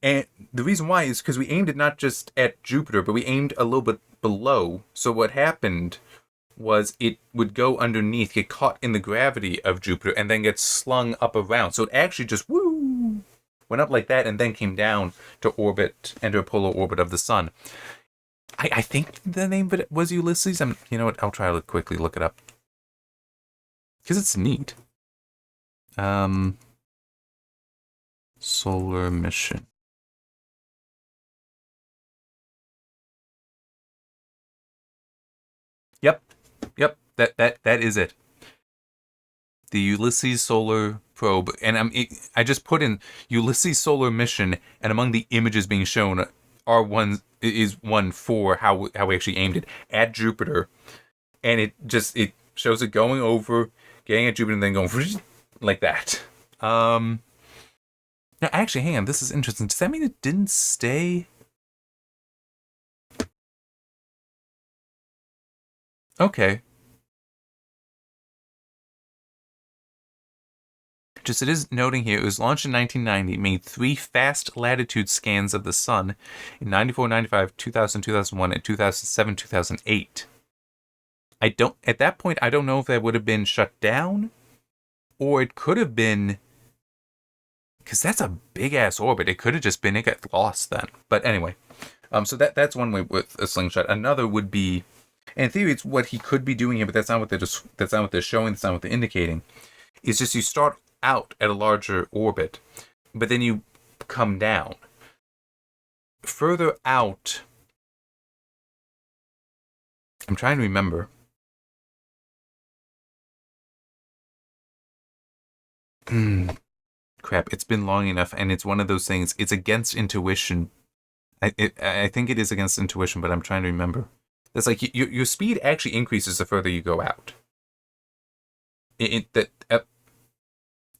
And the reason why is because we aimed it not just at Jupiter, but we aimed a little bit below. So what happened was it would go underneath, get caught in the gravity of Jupiter, and then get slung up around. So it actually just went up like that and then came down to orbit, enter a polar orbit of the sun. I think the name of it was Ulysses. You know what? I'll try to quickly look it up. Because it's neat. solar mission. Yep. That is it. The Ulysses Solar Probe, and I just put in Ulysses Solar Mission, and among the images being shown is one for how we actually aimed it at Jupiter, and it shows it going over, getting at Jupiter, and then going like that. Now, actually, hang on, this is interesting. Does that mean it didn't stay? Okay. Just it is noting here, it was launched in 1990, made 3 fast latitude scans of the sun in 94, 95, 2000, 2001, and 2007, 2008. At that point, I don't know if that would have been shut down, or it could have been, because that's a big-ass orbit. It could have just been, it got lost then. But anyway, so that's one way with a slingshot. Another would be, in theory, it's what he could be doing here, but that's not what they're showing, that's not what they're indicating. It's just you start out at a larger orbit, but then you come down. Further out, I'm trying to remember. Crap, it's been long enough, and it's one of those things, it's against intuition. I think it is against intuition, but I'm trying to remember. It's like your speed actually increases the further you go out.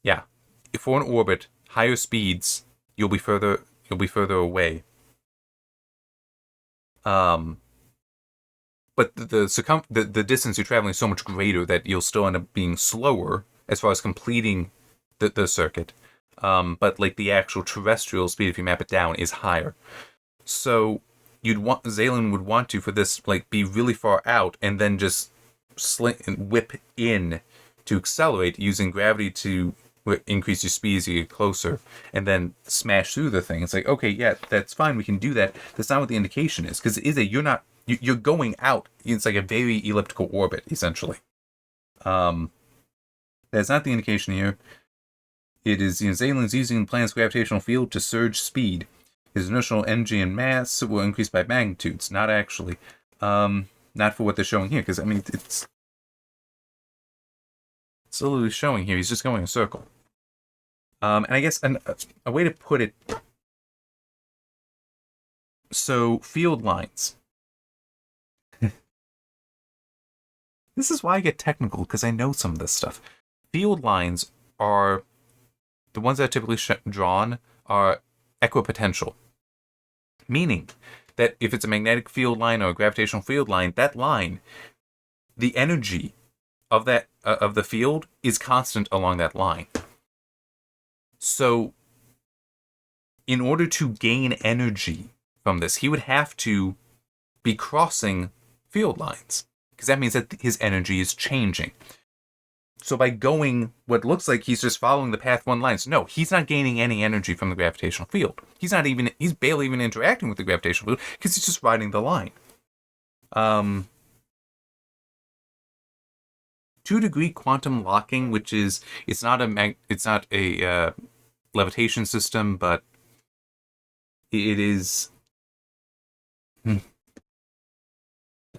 Yeah, for an orbit, higher speeds, you'll be further away. But the distance you're traveling is so much greater that you'll still end up being slower as far as completing the circuit. But like the actual terrestrial speed, if you map it down, is higher. So Zalen would want to, for this, like, be really far out and then just whip in to accelerate using gravity to increase your speed as you get closer, and then smash through the thing. It's like, okay, yeah, that's fine, we can do that. That's not what the indication is, because you're going out. It's like a very elliptical orbit, essentially. That's not the indication here. It is, Zalen's using the planet's gravitational field to surge speed. His inertial energy and mass will increase by magnitudes. Not actually. Not for what they're showing here, because, I mean, it's literally showing here. He's just going a circle. And I guess a way to put it, so field lines. This is why I get technical, because I know some of this stuff. Field lines are, the ones that are typically drawn are equipotential. Meaning that if it's a magnetic field line or a gravitational field line, that line, the energy of the field is constant along that line. So, in order to gain energy from this, he would have to be crossing field lines, because that means that his energy is changing. So by going what looks like he's just following the path one line, so no, he's not gaining any energy from the gravitational field. He's barely even interacting with the gravitational field, because he's just riding the line. 2-degree quantum locking, which is, it's not a levitation system, but it is. I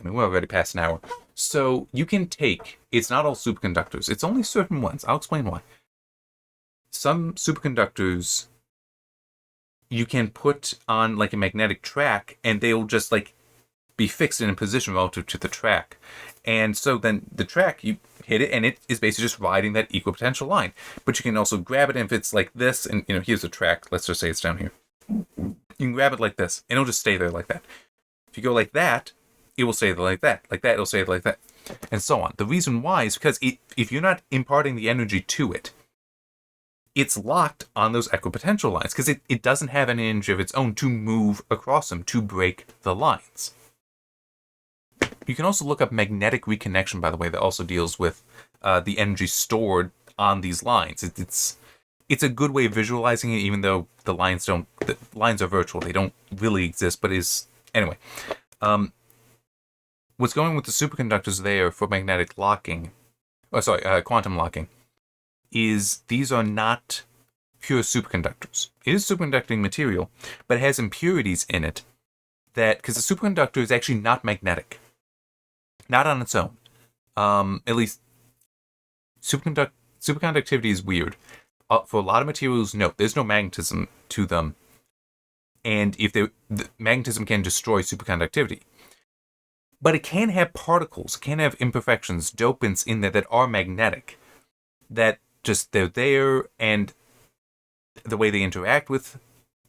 mean, we're already past an hour. So you can take, it's not all superconductors, it's only certain ones. I'll explain why. Some superconductors you can put on like a magnetic track, and they'll just like be fixed in a position relative to the track. And so then the track, you hit it, and it is basically just riding that equipotential line. But you can also grab it, and if it's like this, and here's the track, let's just say it's down here. You can grab it like this, and it'll just stay there like that. If you go like that, it will stay there like that. Like that, it'll stay there like that. And so on. The reason why is because if you're not imparting the energy to it, it's locked on those equipotential lines, because it doesn't have any energy of its own to move across them, to break the lines. You can also look up magnetic reconnection, by the way, that also deals with the energy stored on these lines. It's a good way of visualizing it, even though the lines are virtual. They don't really exist, but anyway. What's going with the superconductors there for magnetic locking, quantum locking, is these are not pure superconductors. It is superconducting material, but it has impurities in it that, because the superconductor is actually not magnetic. Not on its own. At least, superconductivity is weird. For a lot of materials, no, there's no magnetism to them. And if the magnetism can destroy superconductivity. But it can have particles, it can have imperfections, dopants in there that are magnetic. That just, they're there, and the way they interact with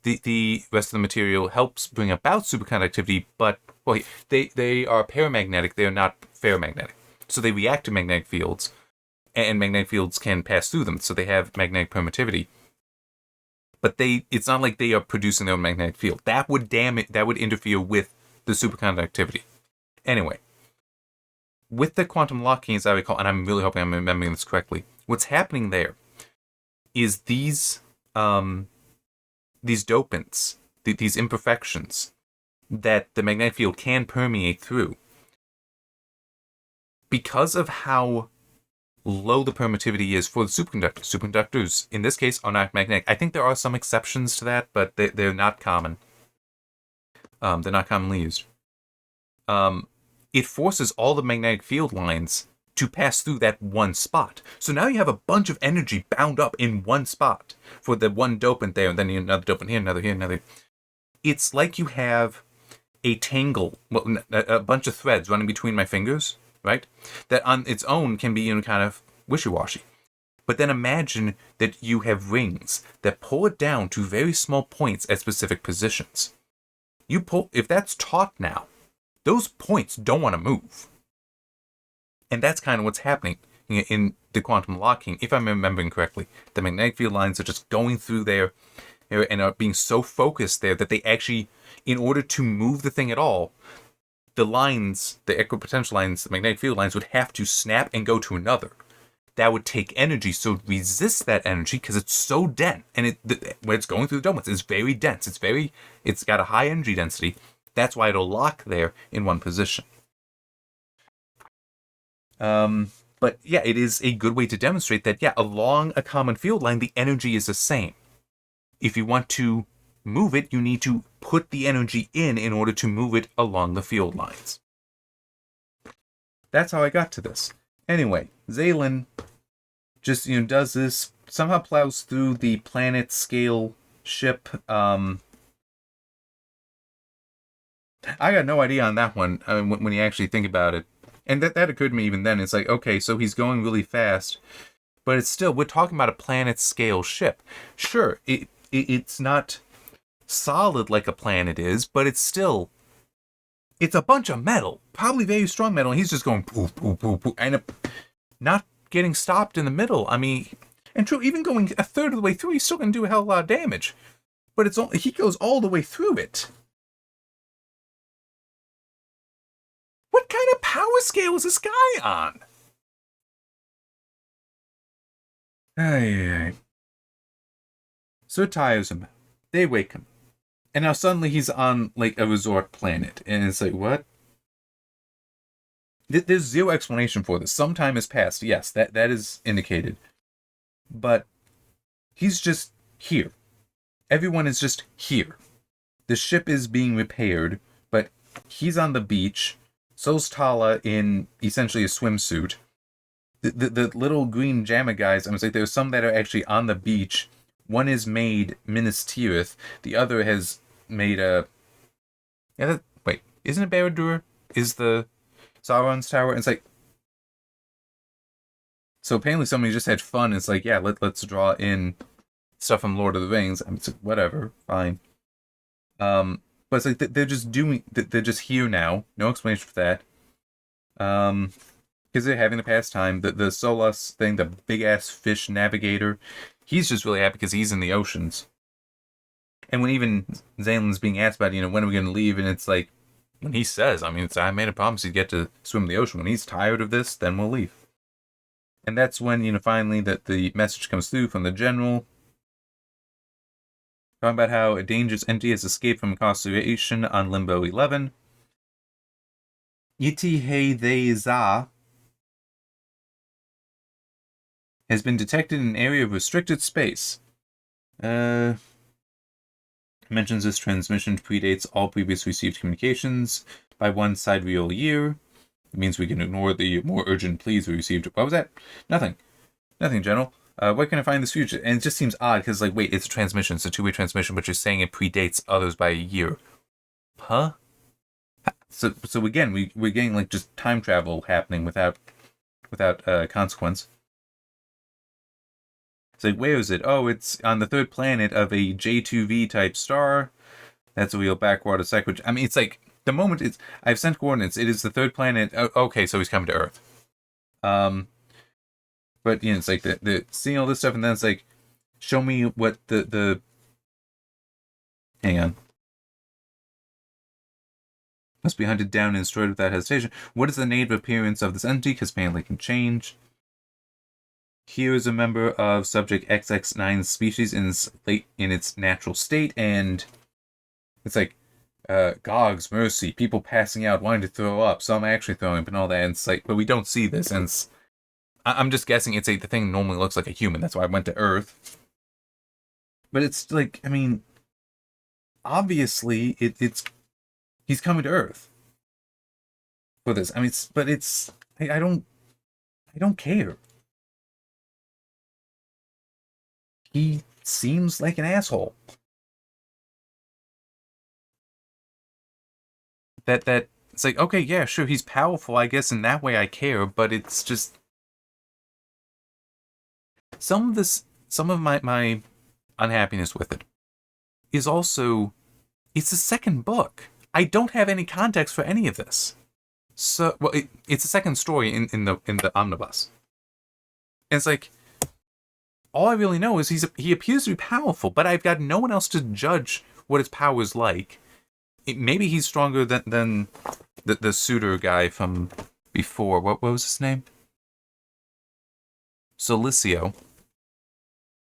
the rest of the material helps bring about superconductivity, but, well, they are paramagnetic, they are not ferromagnetic. So they react to magnetic fields, and magnetic fields can pass through them, so they have magnetic permittivity. But it's not like they are producing their own magnetic field. That would interfere with the superconductivity. Anyway, with the quantum locking, as I recall, and I'm really hoping I'm remembering this correctly, what's happening there is these dopants, these imperfections that the magnetic field can permeate through, because of how low the permittivity is for the superconductors. Superconductors, in this case, are not magnetic. I think there are some exceptions to that, but they're not common. They're not commonly used. It forces all the magnetic field lines to pass through that one spot. So now you have a bunch of energy bound up in one spot for the one dopant there, and then another dopant here, another here, another. It's like you have a tangle, a bunch of threads running between my fingers, right? That on its own can be kind of wishy-washy. But then imagine that you have rings that pull it down to very small points at specific positions. If that's taut now, those points don't want to move. And that's kind of what's happening in the quantum locking, if I'm remembering correctly. The magnetic field lines are just going through there and are being so focused there that they actually, in order to move the thing at all, the lines, the equipotential lines, the magnetic field lines would have to snap and go to another. That would take energy, so it resists that energy because it's so dense. And when it's going through the donuts, it's very dense. It's got a high energy density. That's why it'll lock there in one position. But yeah, it is a good way to demonstrate that, yeah, along a common field line, the energy is the same. If you want to move it, you need to put the energy in order to move it along the field lines. That's how I got to this. Anyway, Zalen just, does this, somehow plows through the planet scale ship. I got no idea on that one, when you actually think about it. And that occurred to me even then. It's like, okay, so he's going really fast, but it's still, we're talking about a planet scale ship. Sure, it's not solid like a planet is, but it's a bunch of metal, probably very strong metal, and he's just going poof, poof, poof, poof, and not getting stopped in the middle. I mean, and true, even going a third of the way through, he's still going to do a hell of a lot of damage. But he goes all the way through it. What kind of power scale is this guy on? Ay. So it tires him. They wake him. And now suddenly he's on, like, a resort planet. And it's like, what? There's zero explanation for this. Some time has passed. Yes, that is indicated. But he's just here. Everyone is just here. The ship is being repaired, but he's on the beach. So's Tala in essentially a swimsuit. The little green JAMA guys, I was like, there's some that are actually on the beach. One is made Minas Tirith. The other has made a... Yeah, wait, isn't it Barad-dûr? Is the Sauron's tower? And it's like... So apparently somebody just had fun. It's like, yeah, let's draw in stuff from Lord of the Rings. I mean, it's like, whatever, fine. But it's like they're just here now. No explanation for that. Because they're having a pastime. The Solas thing, the big ass fish navigator, he's just really happy because he's in the oceans. And when even Zalen's being asked about, when are we going to leave? And it's like, when he says, I made a promise he'd get to swim the ocean. When he's tired of this, then we'll leave. And that's when, finally, that the message comes through from the general. Talking about how a dangerous entity has escaped from incarceration on Limbo 11. Yiti-Hey-They-Za has been detected in an area of restricted space. Mentions this transmission predates all previous received communications by one sidereal year. It means we can ignore the more urgent pleas we received. What was that? Nothing, General. Where can I find this future? And it just seems odd because, like, wait, it's a transmission, it's a two-way transmission, but you're saying it predates others by a year. Huh? So again, we're getting like just time travel happening without consequence. It's like, where is it? Oh, it's on the third planet of a J2V type star. That's a real backwater sec. I mean, it's like the moment I've sent coordinates. It is the third planet. Oh, okay, so he's coming to Earth. But you know, it's like the seeing all this stuff, and then it's like, show me what the. Hang on. Must be hunted down and destroyed without hesitation. What is the native appearance of this entity? Because apparently can change. Here is a member of subject XX9 species in its natural state, and it's like Gogs, mercy, people passing out, wanting to throw up, some actually throwing up and all that, and it's like, but we don't see this, and I'm just guessing it's the thing normally looks like a human, that's why I went to Earth. But it's like, I mean, obviously, he's coming to Earth for this. I mean, I don't care. He seems like an asshole. That it's like, okay, yeah, sure, he's powerful, I guess in that way I care, but it's just some of my unhappiness with it is also it's the second book. I don't have any context for any of this. So, well, it's the second story in the omnibus. And it's like, all I really know is he appears to be powerful, but I've got no one else to judge what his power is like. Maybe he's stronger than the suitor guy from before. What was his name? Solicio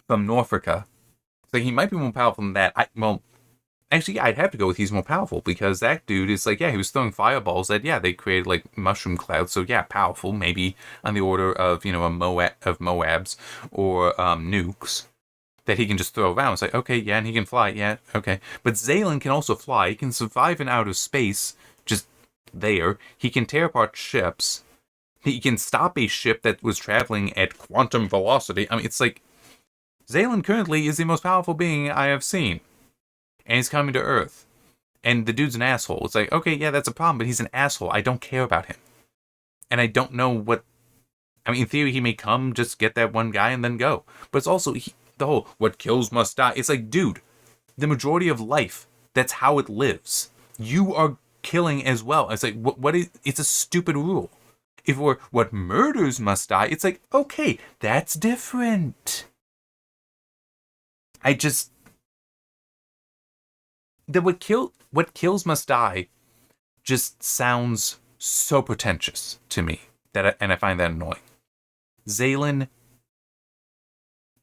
from Norfolka. So he might be more powerful than that. Actually, yeah, I'd have to go with he's more powerful, because that dude is like, yeah, he was throwing fireballs that, yeah, they created like mushroom clouds. So yeah, powerful, maybe on the order of, you know, of Moabs or nukes that he can just throw around. It's like, okay, yeah, and he can fly, yeah, okay. But Zalen can also fly. He can survive in outer space, just there. He can tear apart ships. He can stop a ship that was traveling at quantum velocity. I mean, it's like, Zalen currently is the most powerful being I have seen. And he's coming to Earth. And the dude's an asshole. It's like, okay, yeah, that's a problem, but he's an asshole. I don't care about him. And I don't know what... I mean, in theory, he may come, just get that one guy, and then go. But it's also... the whole, what kills must die. It's like, dude, the majority of life, that's how it lives. You are killing as well. It's like, what is, it's a stupid rule. If we're, what murders must die, it's like, okay, that's different. I just, what kills must die just sounds so pretentious to me, and I find that annoying. Zalen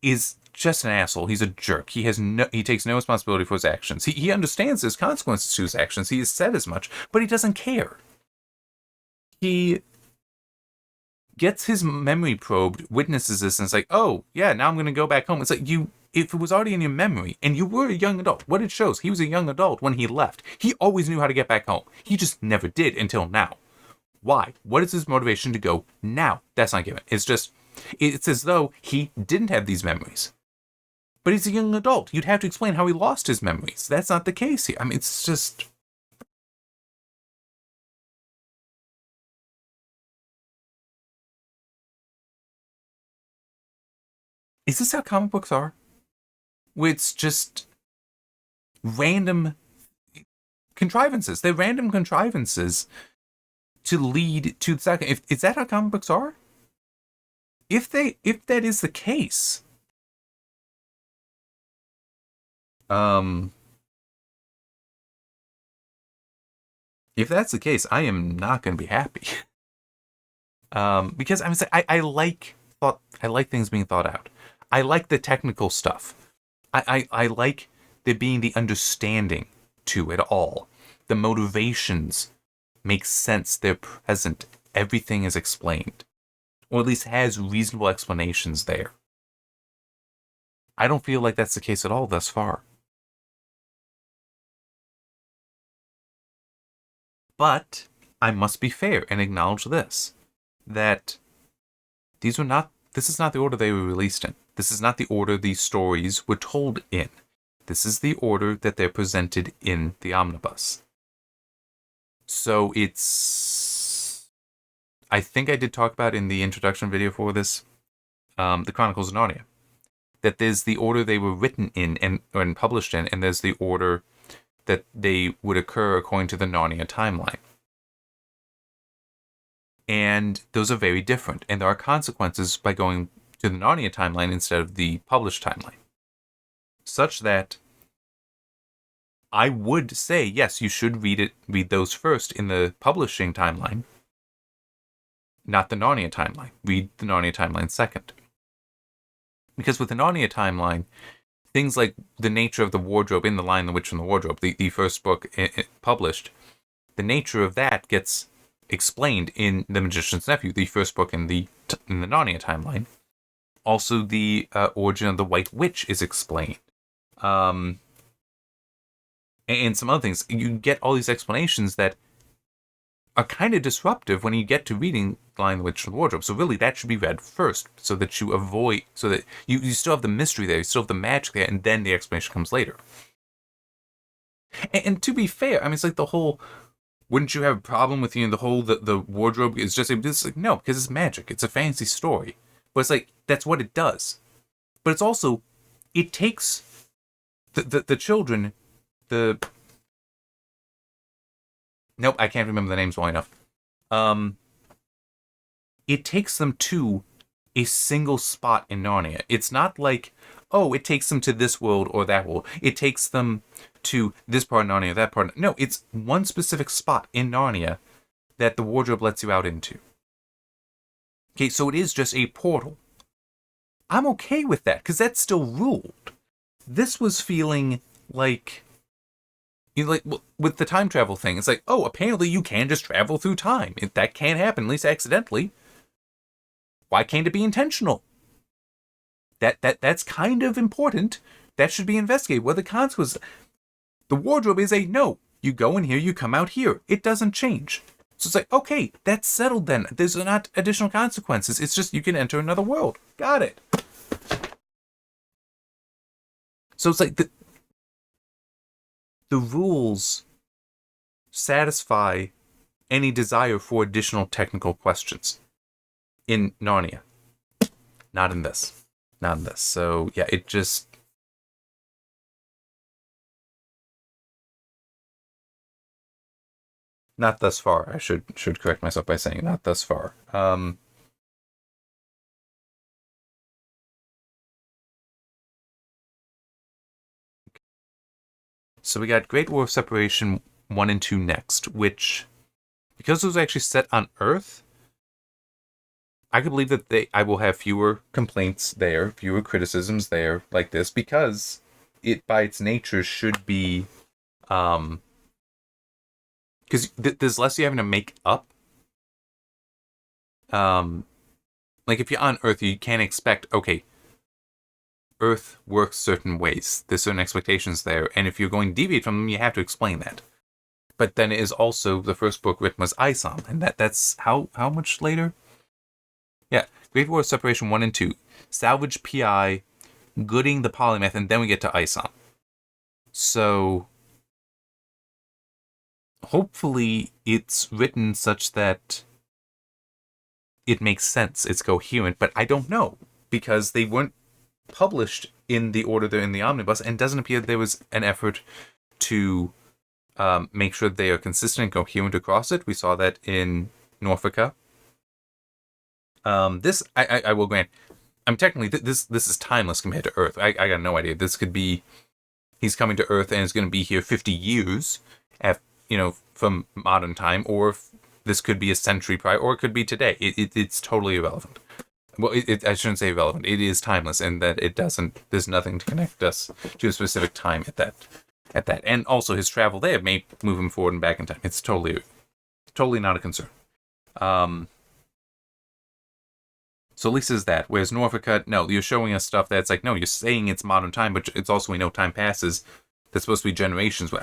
is just an asshole. He's a jerk. He takes no responsibility for his actions. He understands his consequences to his actions. He has said as much, but he doesn't care. He gets his memory probed, witnesses this, and it's like, oh, yeah, now I'm going to go back home. It's like, if it was already in your memory, and you were a young adult, what it shows, he was a young adult when he left. He always knew how to get back home. He just never did until now. Why? What is his motivation to go now? That's not given. It's as though he didn't have these memories. But he's a young adult. You'd have to explain how he lost his memories. That's not the case here. I mean, it's just... Is this how comic books are? Where it's just random contrivances. They're random contrivances to lead to the second. Is that how comic books are? If that is the case, if that's the case, I am not going to be happy. Because I like things being thought out. I like the technical stuff. I like there being the understanding to it all. The motivations make sense. They're present. Everything is explained. Or at least has reasonable explanations there. I don't feel like that's the case at all thus far. But I must be fair and acknowledge this, that this is not the order they were released in. This is not the order these stories were told in. This is the order that they're presented in the omnibus. So I think I did talk about in the introduction video for this, the Chronicles of Narnia, that there's the order they were written in and published in, and there's the order that they would occur according to the Narnia timeline. And those are very different, and there are consequences by going to the Narnia timeline instead of the published timeline. Such that I would say, yes, you should read those first in the publishing timeline, not the Narnia timeline. Read the Narnia timeline second. Because with the Narnia timeline, things like the nature of the wardrobe in The Lion, the Witch, and the Wardrobe, the first book published, the nature of that gets explained in The Magician's Nephew, the first book in the Narnia timeline. Also, the origin of the White Witch is explained. And some other things. You get all these explanations that are kind of disruptive when you get to reading The Lion, the Witch, and the Wardrobe. So really, that should be read first, so that you avoid, so that you still have the mystery there, you still have the magic there, and then the explanation comes later. And to be fair, I mean, it's like the whole, wouldn't you have a problem with, the whole, the wardrobe is just, it's like, no, because it's magic. It's a fantasy story. But it's like, that's what it does. But it's also, it takes the children, nope, I can't remember the names well enough. It takes them to a single spot in Narnia. It's not like, oh, it takes them to this world or that world. It takes them to this part of Narnia, that part. No, it's one specific spot in Narnia that the wardrobe lets you out into. Okay, so it is just a portal. I'm okay with that, because that's still ruled. This was feeling like, like with the time travel thing, it's like, oh, apparently you can just travel through time. That can't happen, at least accidentally. Why can't it be intentional? That's kind of important. That should be investigated. What are the consequences? The wardrobe is a no. You go in here, you come out here. It doesn't change. So it's like, okay, that's settled then. There's not additional consequences. It's just you can enter another world. Got it. So it's like the rules satisfy any desire for additional technical questions in Narnia. Not in this. Not in this. So yeah, it just... Not thus far. I should correct myself by saying not thus far. So we got Great War of Separation 1 and 2 next, which, because it was actually set on Earth, I could believe that I will have fewer complaints there, fewer criticisms there like this, because it by its nature should be, because there's less you having to make up. Like if you're on Earth, you can't expect, okay, Earth works certain ways. There's certain expectations there, and if you're going to deviate from them, you have to explain that. But then it is also the first book written was Isom, and that's how much later? Yeah, Great War of Separation 1 and 2. Salvage PI, gooding the polymath, and then we get to Isom. So hopefully it's written such that it makes sense, it's coherent, but I don't know, because they weren't published in the order they're in the omnibus, and it doesn't appear there was an effort to make sure they are consistent and coherent across it. We saw that in Norfolka. This, I will grant, technically, this is timeless compared to Earth. I got no idea. This could be, he's coming to Earth and is going to be here 50 years, from modern time, or this could be a century prior, or it could be today. It's totally irrelevant. Well, I shouldn't say irrelevant. It is timeless in that there's nothing to connect us to a specific time at that. And also his travel there may move him forward and back in time. It's totally not a concern. So at least is that. Whereas Norfolka, no, you're showing us stuff that's like, no, you're saying it's modern time, but it's also we know time passes. That's supposed to be generations.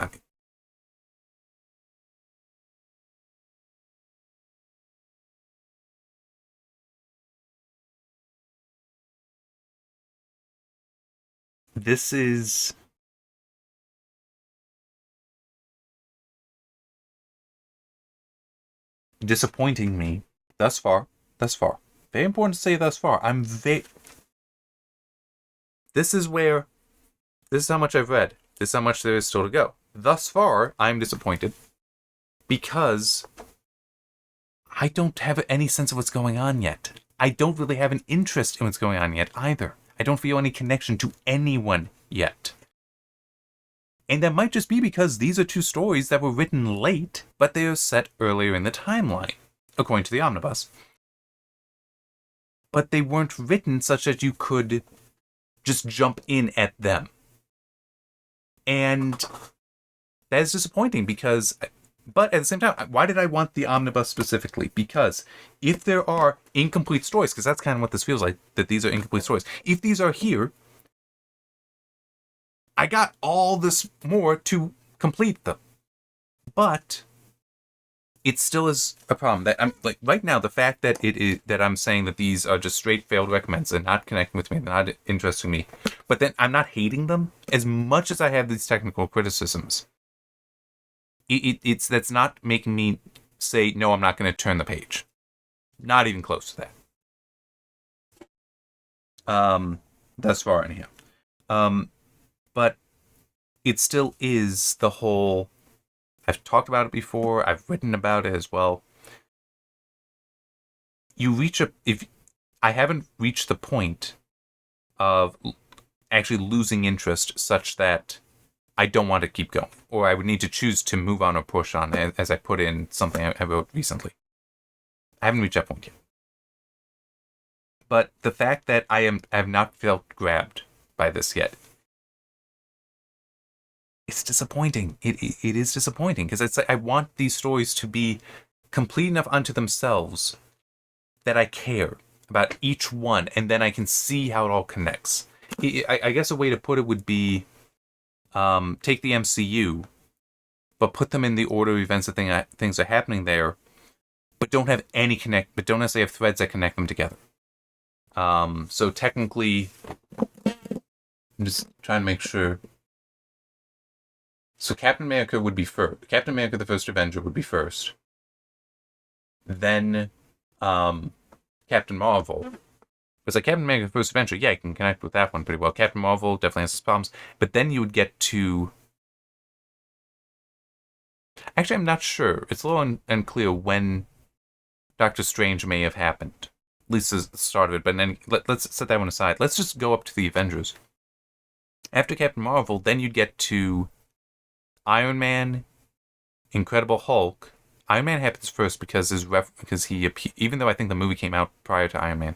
This is disappointing me thus far. Thus far. Very important to say thus far. This is how much I've read. This is how much there is still to go. Thus far, I'm disappointed because I don't have any sense of what's going on yet. I don't really have an interest in what's going on yet either. I don't feel any connection to anyone yet. And that might just be because these are two stories that were written late, but they are set earlier in the timeline, according to the Omnibus. But they weren't written such that you could just jump in at them. And that is disappointing because, but at the same time, why did I want the Omnibus specifically? Because if there are incomplete stories, because that's kind of what this feels like, that these are incomplete stories. If these are here, I got all this more to complete them. But it still is a problem. That I'm like right now, the fact that it is that I'm saying that these are just straight failed recommends and not connecting with me, they're not interesting me. But then I'm not hating them as much as I have these technical criticisms. It's that's not making me say no. I'm not going to turn the page. Not even close to that. Thus far, anyhow. But it still is the whole. I've talked about it before. I've written about it as well. If I haven't reached the point of actually losing interest such that I don't want to keep going, or I would need to choose to move on or push on, as I put in something I wrote recently. I haven't reached that point yet. But the fact that I have not felt grabbed by this yet, it's disappointing. It is disappointing because it's like I want these stories to be complete enough unto themselves that I care about each one, and then I can see how it all connects. I guess a way to put it would be take the MCU, but put them in the order of events that things are happening there, but don't have any but don't necessarily have threads that connect them together. So technically, I'm just trying to make sure. So Captain America would be first. Captain America, the First Avenger, would be first. Then, Captain Marvel. It's like Captain America, the First Avenger. Yeah, you can connect with that one pretty well. Captain Marvel definitely has its problems. But then you would get to. Actually, I'm not sure. It's a little unclear when Doctor Strange may have happened. At least the start of it. But then let's set that one aside. Let's just go up to the Avengers. After Captain Marvel, then you'd get to Iron Man, Incredible Hulk. Iron Man happens first because he even though I think the movie came out prior to Iron Man.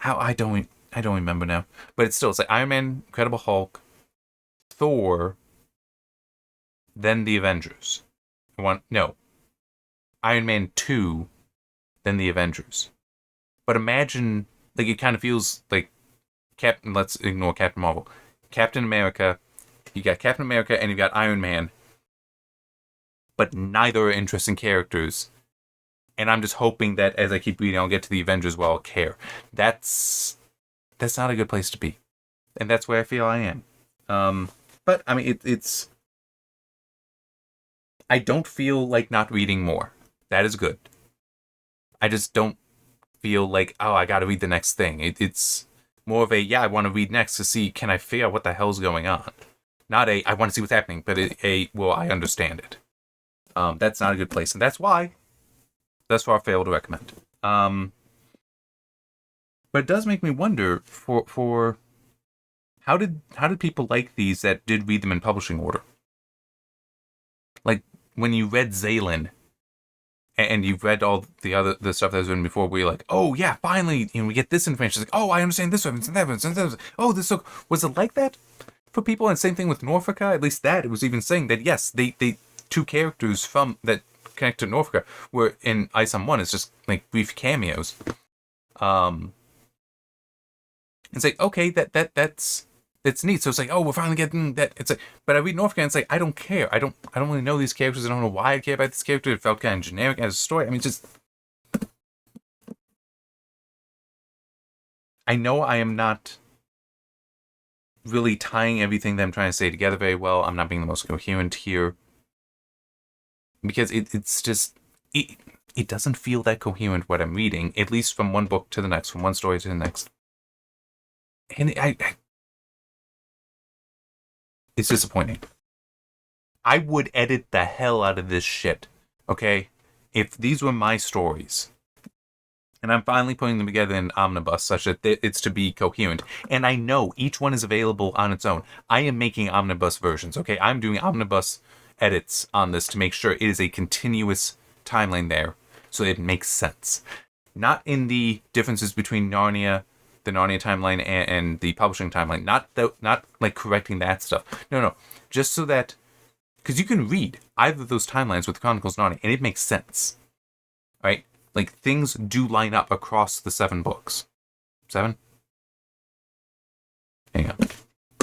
I don't remember now. But it's like Iron Man, Incredible Hulk, Thor, then the Avengers. Iron Man 2, then the Avengers. But imagine, like, it kind of feels like let's ignore Captain Marvel. Captain America, you got Captain America and you got Iron Man, but neither are interesting characters. And I'm just hoping that as I keep reading, I'll get to the Avengers where I'll care. That's not a good place to be. And that's where I feel I am. But, I mean, it's... I don't feel like not reading more. That is good. I just don't feel like, oh, I gotta read the next thing. It's more of a, I want to read next to see, can I figure out what the hell's going on? Not I want to see what's happening, but well, I understand it. That's not a good place. And that's why I fail to recommend. But it does make me wonder for how did people like these that did read them in publishing order? Like when you read Zalen and you've read all the stuff that was written before, where you're like, oh yeah, finally, we get this information. It's like, oh, I understand this reference and that reference and that reference. Oh, this was it like that for people? And same thing with Norfolka. At least that it was even saying that yes, they two characters from that connect to Norfolka were in Ice on One. It's just like brief cameos. It's like, okay, that's neat. So it's like, oh, we're finally getting that. It's like, but I read Norfolk and it's like, I don't care. I don't really know these characters. I don't know why I care about this character. It felt kind of generic as a story. I mean, just, I know I am not really tying everything that I'm trying to say together very well. I'm not being the most coherent here because it's just it doesn't feel that coherent what I'm reading, at least from one book to the next, from one story to the next, and it's disappointing. I would edit the hell out of this shit, okay? If these were my stories, and I'm finally putting them together in Omnibus such that it's to be coherent, and I know each one is available on its own. I am making Omnibus versions, okay? I'm doing Omnibus edits on this to make sure it is a continuous timeline there, so it makes sense. Not in the differences between Narnia, the Narnia timeline, and the publishing timeline. Not like correcting that stuff. No. Just so that, because you can read either of those timelines with Chronicles of Narnia, and it makes sense, right? Like, things do line up across the 7 books. 7? Hang on.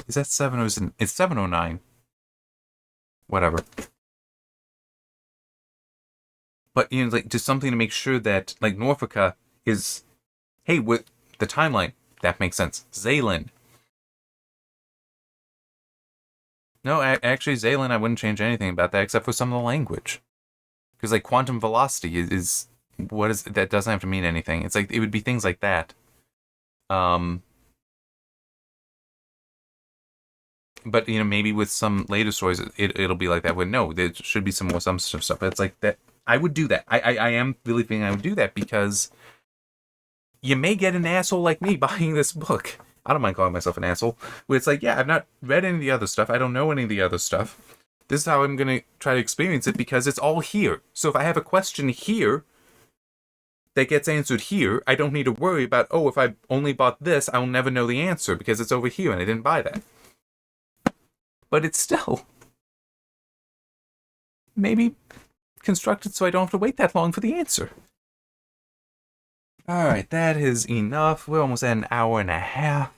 Is that 7 or is it... It's 7 or 9. Whatever. But, you know, like, just something to make sure that, like, Norfolka is... Hey, with the timeline, that makes sense. Zalen. No, actually, Zalen, I wouldn't change anything about that except for some of the language. Because, like, quantum velocity is what is that doesn't have to mean anything. It's like it would be things like that. But you know, maybe with some later stories, it'll be like that. But no, there should be some more substantive stuff. But it's like that. I would do that. I am really thinking I would do that because you may get an asshole like me buying this book. I don't mind calling myself an asshole. Where it's like, yeah, I've not read any of the other stuff. I don't know any of the other stuff. This is how I'm going to try to experience it because it's all here. So if I have a question here that gets answered here, I don't need to worry about, oh, if I only bought this, I'll never know the answer because it's over here and I didn't buy that. But it's still maybe constructed so I don't have to wait that long for the answer. Alright, that is enough. We're almost at an hour and a half.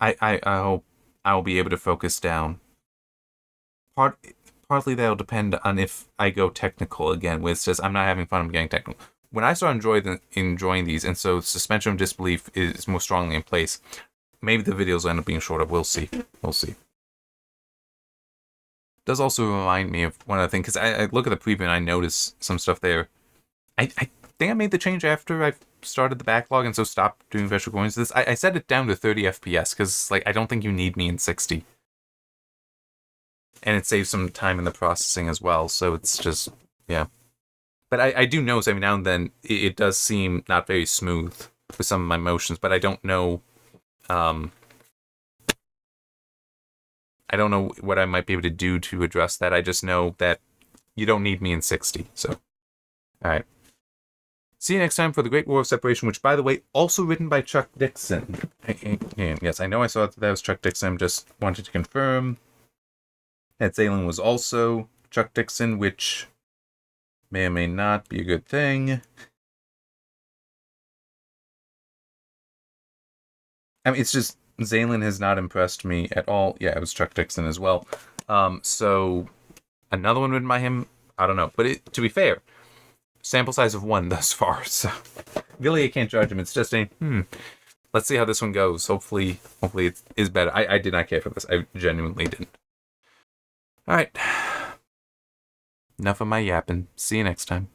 I hope I'll be able to focus down. Partly that'll depend on if I go technical again, where it's just I'm not having fun, I'm getting technical. When I start enjoying these, and so suspension of disbelief is more strongly in place, maybe the videos will end up being shorter. We'll see. It does also remind me of one other thing, because I look at the preview and I notice some stuff there. I think I made the change after I started the backlog, and so stopped doing visual recordings. This I set it down to 30 FPS, because like I don't think you need me in 60. And it saves some time in the processing as well, so it's just, yeah. But I do notice every now and then it does seem not very smooth with some of my motions, but I don't know... I don't know what I might be able to do to address that. I just know that you don't need me in 60, so... Alright. See you next time for The Great War of Separation, which, by the way, also written by Chuck Dixon. Yes, I know I saw that was Chuck Dixon, just wanted to confirm... that Zalen was also Chuck Dixon, which may or may not be a good thing. I mean, it's just, Zalen has not impressed me at all. Yeah, it was Chuck Dixon as well. So, another one written by him, I don't know. But to be fair, sample size of 1 thus far, so really I can't judge him. It's just a, let's see how this one goes. Hopefully it is better. I did not care for this. I genuinely didn't. Alright. Enough of my yapping. See you next time.